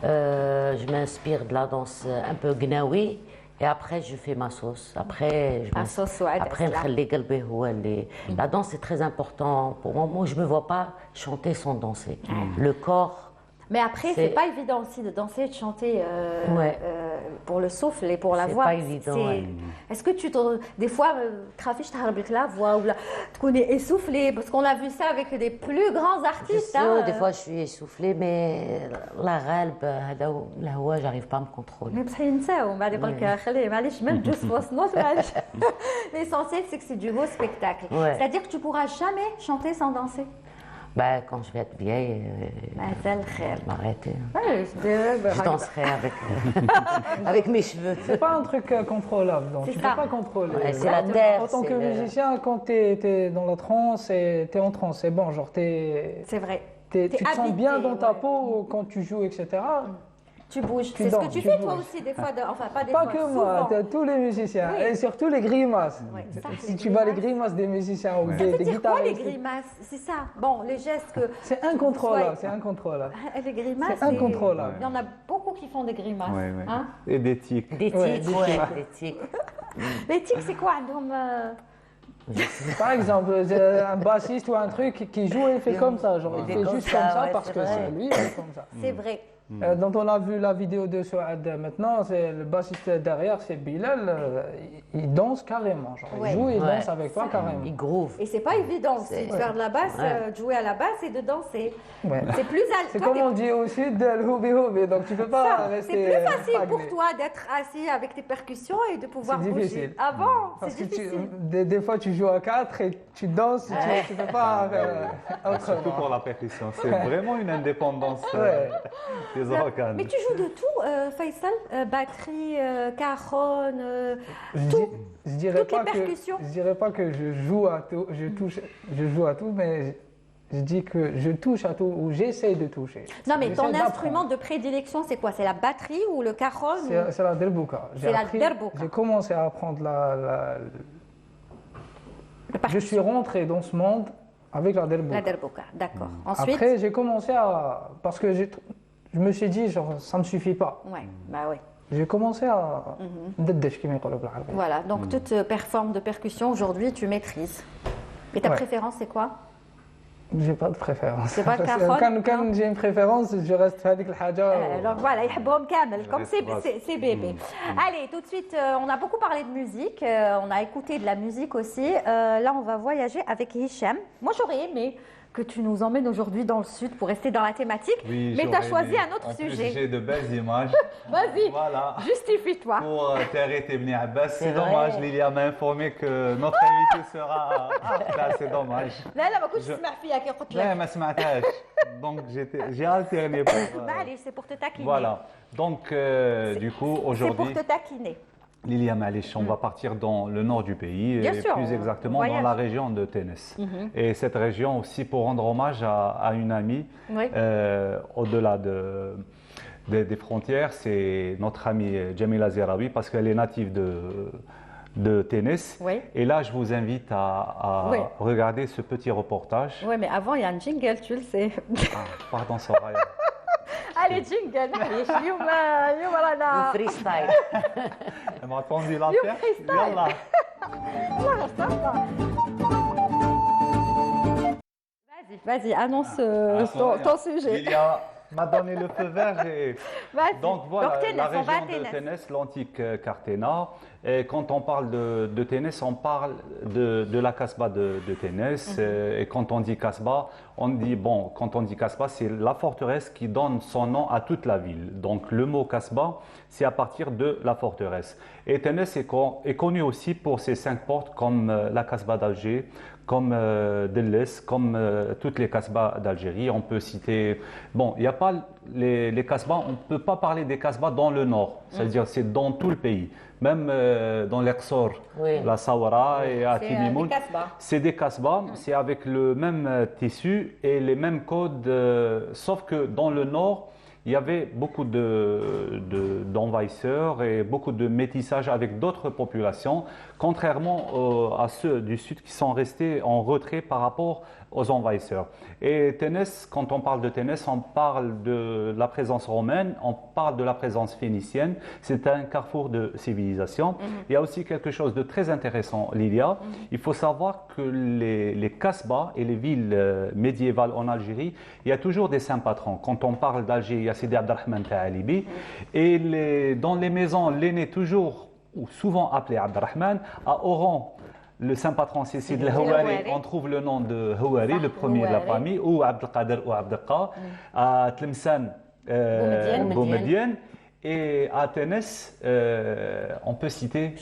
je m'inspire de la danse un peu gnawi, et après je fais ma sauce. Après, La sauce Souad, après c'est là. la danse est très important pour moi. Moi, je ne me vois pas chanter sans danser. Le corps. Mais après, c'est pas évident aussi de danser et de chanter pour le souffle et pour la C'est voix. pas évident, ouais. Est-ce que des fois, trafiche avec la voix ou tu connais essoufflé parce qu'on a vu ça avec des plus grands artistes. Des fois, je suis essoufflée, mais la ghalb, la voix, j'arrive pas à me contrôler. Mais بصح ينساو من بعد يقول لك خليه معليش même جوست وصلت معليش. L'essentiel c'est que c'est du beau spectacle. Ouais. C'est-à-dire que tu pourras jamais chanter sans danser. Ben, quand je vais être vieille, مازال خير. m'arrêter. Ouais, Je danserai avec mes cheveux. C'est pas un truc contrôlable, donc C'est tu ça. peux pas contrôler. Ouais, c'est la terre. En tant que c'est le- musicien, quand tu es dans la transe, t'es en transe, c'est bon, genre C'est vrai. tu te sens habité, bien dans ta ouais. peau quand tu joues, etc. Tu bouges. Tu C'est ce que danses, tu tu fais toi bouges. aussi des fois. Enfin pas des Pas fois. que moi, souvent. t'as tous les musiciens, Oui. et surtout les grimaces. Ouais, ça, Si les tu vois les grimaces. grimaces des musiciens ou Ça des veut dire quoi les guitaristes, grimaces? C'est ça. Bon, les gestes que. c'est incontrôlable, Ouais. c'est incontrôlable. Les grimaces. C'est incontrôlable. Il y en a beaucoup qui font des grimaces. Ouais, ouais. Hein? Et des tics. Des Ouais, tics, des ouais, des tics. Les tics, c'est quoi donc, Par exemple, un bassiste ou un truc qui joue et fait comme ça, genre il fait fait comme juste ça, comme ça ouais, parce c'est que vrai. c'est lui, il fait comme ça. C'est vrai. Dont on a vu la vidéo de Souad maintenant, c'est le bassiste derrière, c'est Bilal, il danse carrément. Genre, Ouais. Il joue et Ouais. danse avec toi carrément. Il groove. Et c'est pas évident aussi de faire de la basse, Ouais. de jouer à la basse et de danser. Ouais. C'est plus C'est toi, comme on dit au sud, le houbi houbi, donc tu peux pas c'est rester. plus facile pour stagné. toi d'être assis avec tes percussions et de pouvoir C'est bouger. difficile. Ah bon, Parce c'est que difficile. des fois tu joues à 4 et tu danses, tu peux pas Surtout pour autrement. la percussion. C'est vraiment une indépendance Ouais. des organes. Mais tu joues de tout, Faisal, batterie, cajon, Je, tout. je dirais Toutes les pas que percussions. je dirais pas que je joue à tout, je joue à tout, mais je dis que je touche à tout ou j'essaie de toucher. Non, mais ton J'essaie instrument d'apprendre. de prédilection, c'est quoi? C'est la batterie ou le cajon? C'est la derbouka. C'est la derbouka. J'ai commencé à apprendre Le Je suis rentré dans ce monde avec la derbouka. La derbouka, d'accord. Ensuite, Après, j'ai commencé à parce que je me suis dit genre ça me suffit pas. ouais, bah ouais. J'ai commencé à ندردش كما يقولوا بالعربي. Voilà, donc toute forme de percussion aujourd'hui, tu maîtrises. Et ta Ouais. préférence, c'est quoi? J'ai pas de préférence. C'est pas le cajon, non? Quand j'ai une préférence, je reste في هذيك الحاجة. Donc voilà, يحبهم كامل, comme reste c'est bébé. Allez, tout de suite, on a beaucoup parlé de musique, on a écouté de la musique aussi. Là, on va voyager avec Hicham. Moi, j'aurais aimé que tu nous emmènes aujourd'hui dans le sud pour rester dans la thématique, Oui, mais tu as j'aurais choisi aimé. un autre En plus, sujet. J'ai de belles images. Vas-y, Voilà. justifie-toi. Pour Terre Tebni Abbas, c'est C'est vrai. dommage. Lilia m'a informé que notre invité sera. Là, c'est dommage. لا لا ما كنتش تسمع فيها كي قلت لا لك. ما سمعتهاش. Donc j'ai alterné pour. معليش, c'est pour te taquiner. Voilà. Donc du coup C'est pour aujourd'hui, te taquiner. Lilia Malish, on va partir dans le nord du pays, Bien et sûr, plus on exactement dans voyage. la région de Ténès. Et cette région aussi pour rendre hommage à une amie, Oui. au-delà des frontières, c'est notre amie Jamila Zeraoui parce qu'elle est native de Ténès. Oui. Et là, je vous invite à Oui. regarder ce petit reportage. Ouais, mais avant, il y a un jingle, tu le sais. Ah, pardon, Soraya. Allez, jingle, معليش. اليوم رانا Le freestyle. Elle m'a tendu la You perche. freestyle. Yallah. والله صافا. Vas-y, annonce ton sujet. Lilia m'a donné le feu vert. Vas-y. Donc voilà, Ténès, la on va à région de Ténès. Ténès, l'antique Carthena. Et quand on parle de Ténès, on parle de la Casbah de Ténès. Et quand on dit Casbah, on dit, bon, quand on dit Casbah, c'est la forteresse qui donne son nom à toute la ville. Donc le mot Casbah, c'est à partir de la forteresse. Et Ténès est connu aussi pour ses 5 portes comme la Casbah d'Alger, comme Delles, comme toutes les Casbahs d'Algérie. On peut citer, bon, il n'y a pas les Casbahs, on ne peut pas parler des Casbahs dans le nord, c'est-à-dire c'est dans tout le pays, même dans l'Eksor, Oui. la Sawara et à C'est Timimoun. des Casbahs. C'est des Casbahs, c'est avec le même tissu et les mêmes codes, sauf que dans le nord, il y avait beaucoup d'envahisseurs et beaucoup de métissage avec d'autres populations, contrairement à ceux du sud qui sont restés en retrait par rapport aux envahisseurs. Et Ténès, quand on parle de Ténès, on parle de la présence romaine, on parle de la présence phénicienne. C'est un carrefour de civilisation. Il y a aussi quelque chose de très intéressant, Lilia. Il faut savoir que les Casbahs et les villes médiévales en Algérie, il y a toujours des saints patrons. Quand on parle d'Alger, il y a Sidi Abdelrahman Ta'alibi. Et dans les maisons, l'aîné toujours ou souvent appelé Abdelrahman, à Oran, le saint patron c'est Sidi Houari. Houari, on trouve le nom de Houari, le premier de la Houari. famille, ou Abdelkader ou Abdelqa. À Tlemcen, Boumediene. Boumediene. Et à Ténès, on peut citer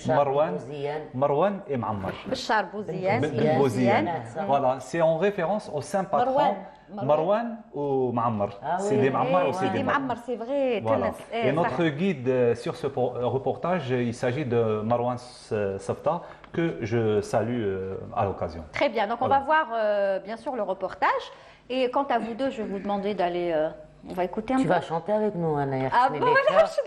Marwan et Ma'ammar. Bachar Bouziane. Ben Bouziane. ça. Voilà, c'est en référence au saint patron Marwan ou Ma'ammar. Ah oui. C'est des Ma'ammar ou c'est C'est des des Ma'ammar. Ma'ammar, c'est vrai. Voilà. Ténès. Et notre guide sur ce reportage, il s'agit de Marwan Safta, que je salue à l'occasion. Très bien, donc on Voilà. va voir bien sûr le reportage. Et quant à vous deux, je vais vous demander d'aller. On va écouter un Tu peu. vas chanter avec nous, Anna. Ah bon, voilà, je suis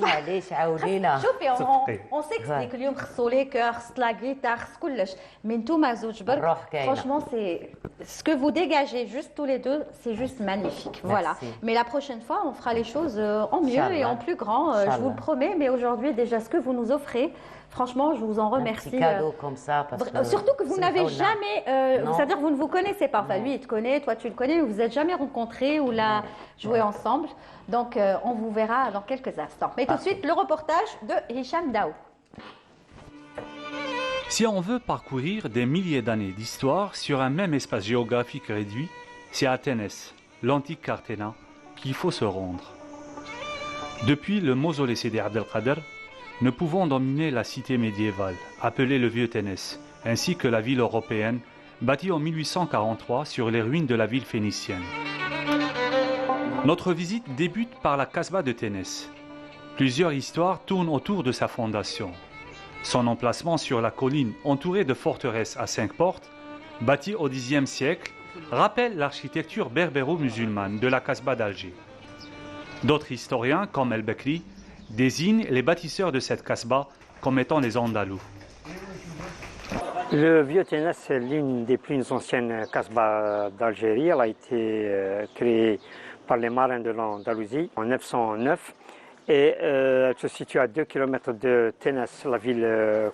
معليش عاودينا. شوفي صدقي. اون سيكسبليك اليوم خصو لي كور خص لا غيتار خص كلش مي نتوما زوج برك الروح كاينة. franchement c'est ce que vous dégagez juste tous les deux c'est juste magnifique voilà mais la prochaine fois on fera les choses en mieux et en plus grand je vous le promets mais aujourd'hui déjà ce que vous nous offrez franchement je vous en remercie Un petit cadeau comme ça parce que surtout que vous c'est n'avez vrai, on a- jamais c'est-à-dire que vous ne vous connaissez pas enfin lui il te connaît toi tu le connais mais vous n'êtes jamais rencontrés ou là joué ensemble donc on vous verra dans quelques instants mais tout de suite le reportage de Hicham Daou. Si on veut parcourir des milliers d'années d'histoire sur un même espace géographique réduit, c'est à Ténès, l'antique Carthena, qu'il faut se rendre. Depuis le mausolée Sidi Abdelkader, nous pouvons dominer la cité médiévale, appelée le Vieux Ténès, ainsi que la ville européenne, bâtie en 1843 sur les ruines de la ville phénicienne. Notre visite débute par la Kasbah de Ténès. Plusieurs histoires tournent autour de sa fondation. Son emplacement sur la colline entourée de forteresses à 5 portes, bâtie au Xe siècle, rappelle l'architecture berbéro-musulmane de la Kasbah d'Alger. D'autres historiens, comme El-Bekri, désignent les bâtisseurs de cette Kasbah comme étant les Andalous. Le Vieux Ténès, c'est l'une des plus anciennes Kasbahs d'Algérie. Elle a été créée par les marins de l'Andalousie en 909 et elle se situe à 2 km de Ténès, la ville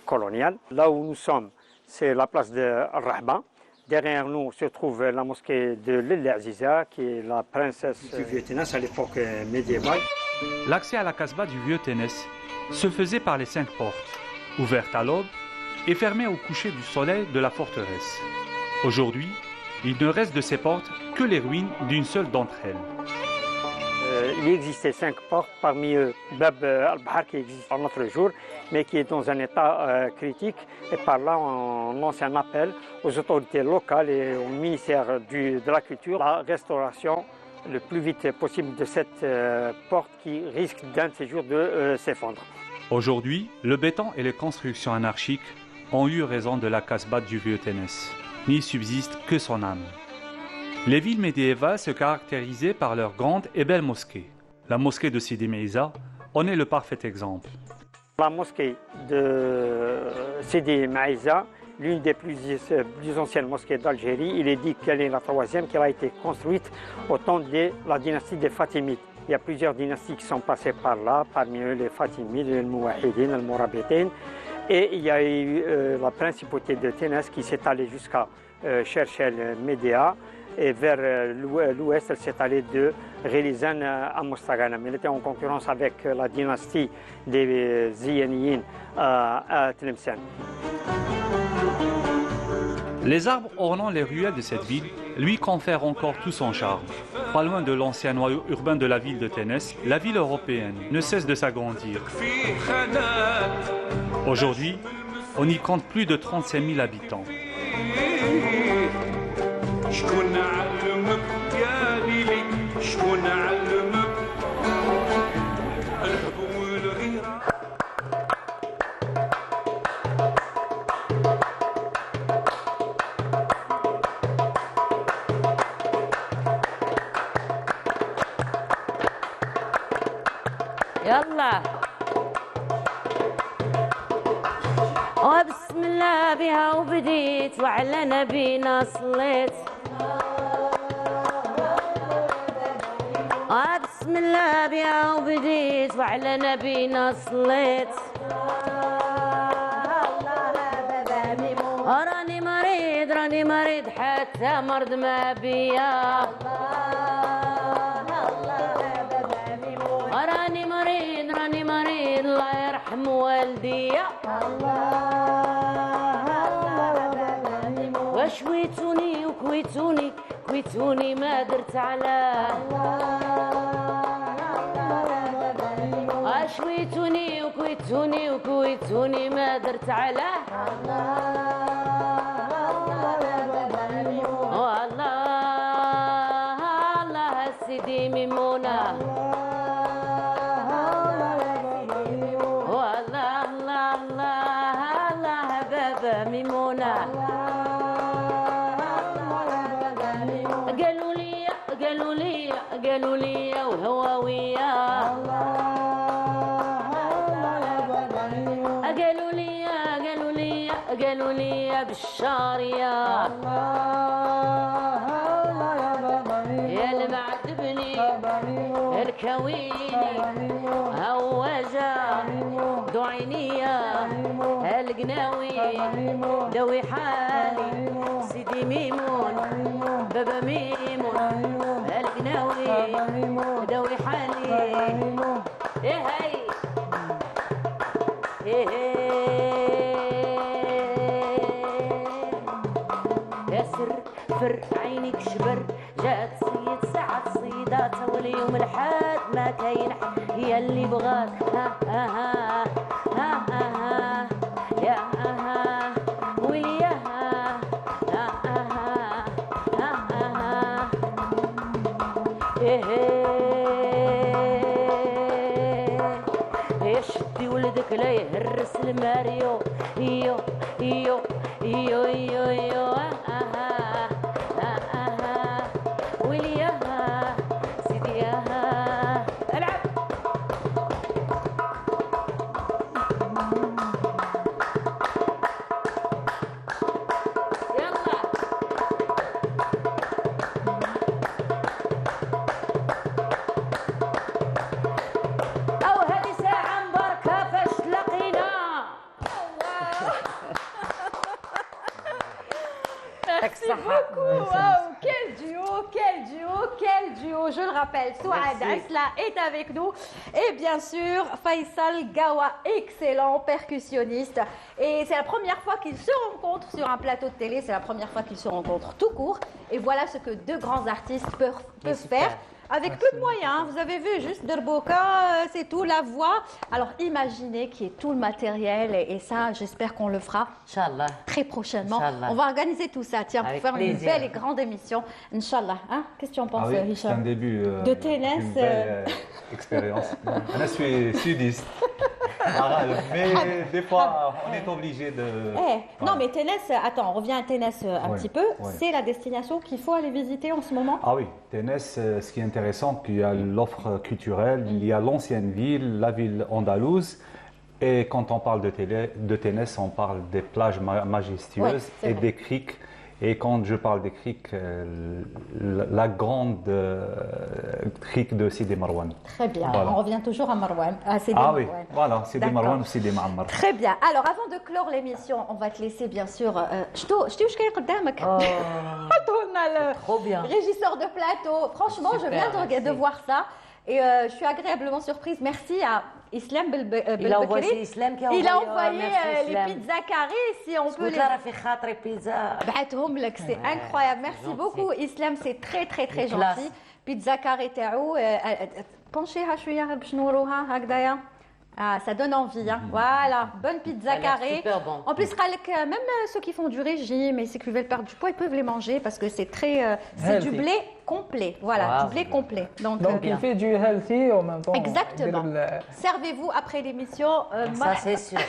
coloniale. Là où nous sommes, c'est la place de Rahba. Derrière nous se trouve la mosquée de Lil Aziza, qui est la princesse du Vieux Ténès à l'époque médiévale. L'accès à la Kasbah du Vieux Ténès se faisait par les 5 portes, ouvertes à l'aube et fermées au coucher du soleil de la forteresse. Aujourd'hui, il ne reste de ces portes que les ruines d'une seule d'entre elles. Il existait 5 portes, parmi eux Bab al-Bahar qui existe à notre jour, mais qui est dans un état critique. Et par là, on lance un appel aux autorités locales et au ministère de la Culture, la restauration le plus vite possible de cette porte qui risque d'un de ces jours de s'effondrer. Aujourd'hui, le béton et les constructions anarchiques ont eu raison de la Kasbah du Vieux Ténès. N'y subsiste que son âme. Les villes médiévales se caractérisaient par leurs grandes et belles mosquées. La mosquée de Sidi Meïza en est le parfait exemple. La mosquée de Sidi Meïza, l'une des plus anciennes mosquées d'Algérie, il est dit qu'elle est la 3e, qu'elle a été construite au temps de la dynastie des Fatimides. Il y a plusieurs dynasties qui sont passées par là, parmi eux les Fatimides, les Mouahidines, les Mourabitines. Et il y a eu la principauté de Ténès qui s'est allée jusqu'à Cherchel Médéa. Et vers l'ouest, elle s'est allée de Ghelizan à Mostagana. Mais elle était en concurrence avec la dynastie des Ziyaniyin à Tlemcen. Les arbres ornant les ruelles de cette ville lui confèrent encore tout son charme. Pas loin de l'ancien noyau urbain de la ville de Ténès, la ville européenne ne cesse de s'agrandir. Aujourd'hui, on y compte plus de 35 000 habitants. يلا بسم الله بها وبديت وعلى نبينا صليت بسم الله بها وبديت وعلى نبينا صليت راني مريض حتى مرض ما بيا راني مريض الله يرحم والديا وشويتوني كويتوني ما درت على شويتوني وكويتوني ما درت على الله سيدي ميمونة الله بابا ميمونة قالوا لي وهواوية قالوا لي يا بشار يا يا المعذبني الكويني هواجة دعينية القناوي دوي حالي سيدي ميمون بابا ميمون القناوي دوي حالي ايه هاي ايه يا سر فر عينك شبر جات صيد ساعة صيدات واليوم الحاد ما كاين هي اللي بغات ها ها ها ها ها يا ها ويا ها ها ها ها ايه شدي ولدك لا يهرس الماريو يو يو يو يو يو ولياها سيدياها العب يلا او هذه ساعة مباركة فاش تلاقينا Merci beaucoup. Wow, quel duo, quel duo, quel duo. Je le rappelle, Souad Asla est avec nous. Et bien sûr, Faisal Gawa, excellent percussionniste. Et c'est la première fois qu'ils se rencontrent sur un plateau de télé. C'est la première fois qu'ils se rencontrent tout court. Et voilà ce que deux grands artistes peuvent faire. Avec peu de moyens, vous avez vu, juste Derboka, c'est tout, la voix. Alors imaginez qu'il y ait tout le matériel et ça, j'espère qu'on le fera très prochainement. Inch'Allah. On va organiser tout ça, tiens, pour Avec faire plaisir. une belle et grande émission. Inch'Allah. Hein? Qu'est-ce que tu en penses, C'est Hicham? un début De tennis, d'une belle expérience. Je suis sudiste, arabe, mais des fois on est obligé de. Non, mais Ténès, attends, on revient à Ténès un Ouais, petit peu. ouais. C'est la destination qu'il faut aller visiter en ce moment. Ah oui, Ténès, ce qui est intéressant, qu'il y a l'offre culturelle, il y a l'ancienne ville, la ville andalouse. Et quand on parle de Ténès, on parle des plages majestueuses Ouais, c'est et vrai. des criques. Et quand je parle des criques, la grande crique de Sidi Marwan. Très bien. Voilà. On revient toujours à Marwan. Ah, c'est Ah des- oui, ouais. voilà, Sidi D'accord. Marwan ou Sidi Ma'ammar. Très bien. Alors, avant de clore l'émission, on va te laisser bien sûr. Je t'ai قدامك. Trop bien. Régisseur de plateau. Franchement, je Super, viens de merci. voir ça. Et je suis agréablement surprise. Merci à Islam Il a envoyé, c'est Islam qui a envoyé. Il a envoyé Merci, les Islam. pizzas carrées. Si on peut قلت les. لها راه في خاطري بيتزا. بعتهم لك. C'est incroyable. Merci gentil. beaucoup, Islam. C'est très, très, très Classe. gentil. Pizza carré تاعو. Penchez-ha شوية باش نوروها هكذايا. Ah, ça donne envie, hein. Voilà, bonne pizza Ça a l'air carrée. super bon. En plus, même ceux qui font du régime et ceux qui veulent perdre du poids, ils peuvent les manger parce que c'est très, c'est du Healthy. blé complet. Voilà, Wow. du blé complet. Donc, Donc il fait du healthy en même temps. Exactement. Il dit servez-vous après l'émission. Ça c'est sûr.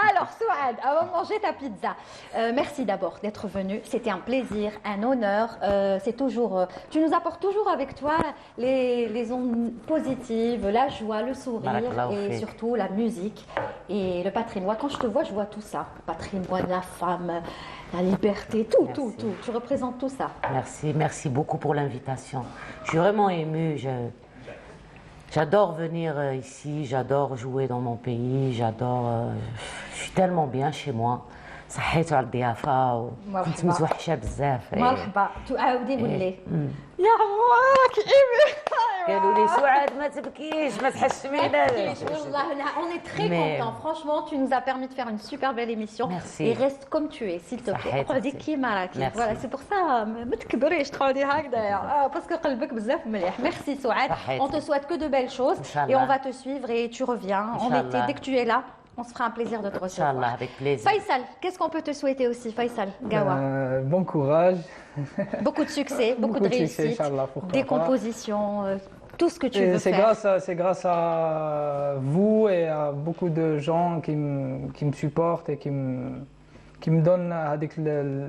Alors, Souad, avant de manger ta pizza, merci d'abord d'être venu. C'était un plaisir, un honneur. C'est toujours, tu nous apportes toujours avec toi les ondes positives, la joie, le sourire Barakallahu et fik. surtout la musique et le patrimoine. Quand je te vois, je vois tout ça. Le patrimoine, la femme, la liberté, tout, Merci. tout, tout. Tu représentes tout ça. Merci beaucoup pour l'invitation. Je suis vraiment émue. J'adore venir ici, j'adore jouer dans mon pays, j'adore. Je suis tellement bien chez moi. صحيت على الضيافة وكنت متوحشة بزاف. مرحبا تعاودي قولي يا عمرك قالوا لي سعاد ما تبكيش ما تحشميناش. On est très Mais- contents. Franchement, tu nous as permis de faire une super belle émission. Merci. Et reste comme tu es, s'il te plaît. صحيت اقعدي أختي. كيما راكي. Merci. Voilà, c'est pour ça ما تكبريش تقعدي هكذايا باسكو قلبك بزاف مليح. Merci Souad. صحيت. On te souhaite que de belles choses Inch'Allah. et on va te suivre et tu reviens en Inch'Allah. été dès que tu es là. On se fera un plaisir de te Inch'Allah, recevoir. avec plaisir. Faisal, qu'est-ce qu'on peut te souhaiter aussi, Faisal Gawa? Bon courage. Beaucoup de succès, beaucoup de de succès, réussite, Inch'Allah, pourquoi des pas. compositions, tout ce que tu Et veux c'est faire. grâce à vous et à beaucoup de gens qui me supportent et qui qui me donne avec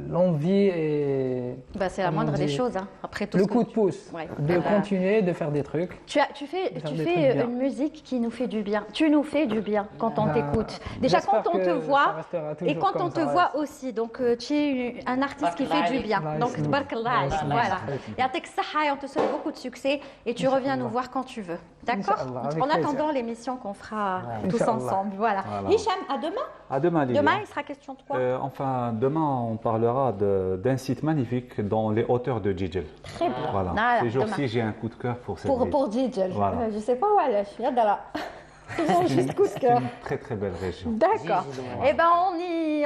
l'envie et Bah, c'est la comment moindre des dire, choses, hein, après tout le ce que coup de pouce Ouais. de Voilà. continuer, de faire des trucs. Tu fais des trucs bien. une musique qui nous fait du bien. Tu nous fais du bien quand on Ben, t'écoute. Déjà j'espère quand on que te ça voit restera et toujours quand comme on te ça. voit aussi. Donc tu es un artiste qui fait du bien. Nice. Donc Nice. tabarakallah, Nice. voilà. Nice. Et avec Saha, on te souhaite beaucoup de succès et tu reviens nous voir quand tu veux. D'accord? Inch'Allah, avec En plaisir. attendant l'émission qu'on fera tous Inch'Allah. ensemble. Voilà. Voilà. Hicham, à demain. À demain, Lilia. Demain, il sera question de quoi? Enfin, demain, on parlera d'un site magnifique dans les hauteurs de Djidjel. Très bien. Voilà. Voilà, Ces jours-ci, demain. j'ai un coup de cœur pour cette Pour ville. Djidjel. Voilà. Je sais pas où elle est. Je suis là. Ils juste coup de C'est cœur. une très très belle région. D'accord. Djidjel, Eh ben,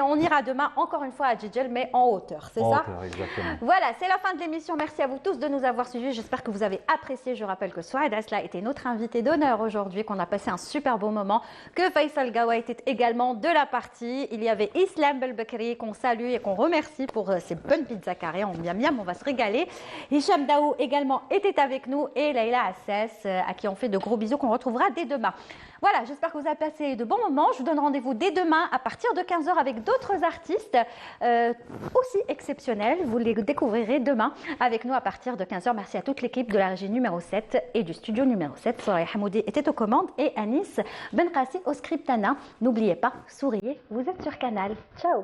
on ira demain encore une fois à Djidjel, mais en hauteur, c'est En ça? hauteur, exactement. Voilà, c'est la fin de l'émission. Merci à vous tous de nous avoir suivis. J'espère que vous avez apprécié. Je rappelle que Souaid Asla était notre invité d'honneur aujourd'hui, qu'on a passé un super beau moment, que Faisal Gawa était également de la partie. Il y avait Islam Belbekri qu'on salue et qu'on remercie pour ses bonnes pizzas carrées. En miam miam, on va se régaler. Hicham Daou également était avec nous et Leïla Assès, à qui on fait de gros bisous qu'on retrouvera dès demain. Voilà, j'espère que vous avez passé de bons moments. Je vous donne rendez-vous dès demain à partir de 15h avec d'autres artistes aussi exceptionnels. Vous les découvrirez demain avec nous à partir de 15h. Merci à toute l'équipe de la régie numéro 7 et du studio numéro 7. Soraya Hamoudi était aux commandes et Anis Benqassi au script Anna. N'oubliez pas, souriez, vous êtes sur Canal. Ciao.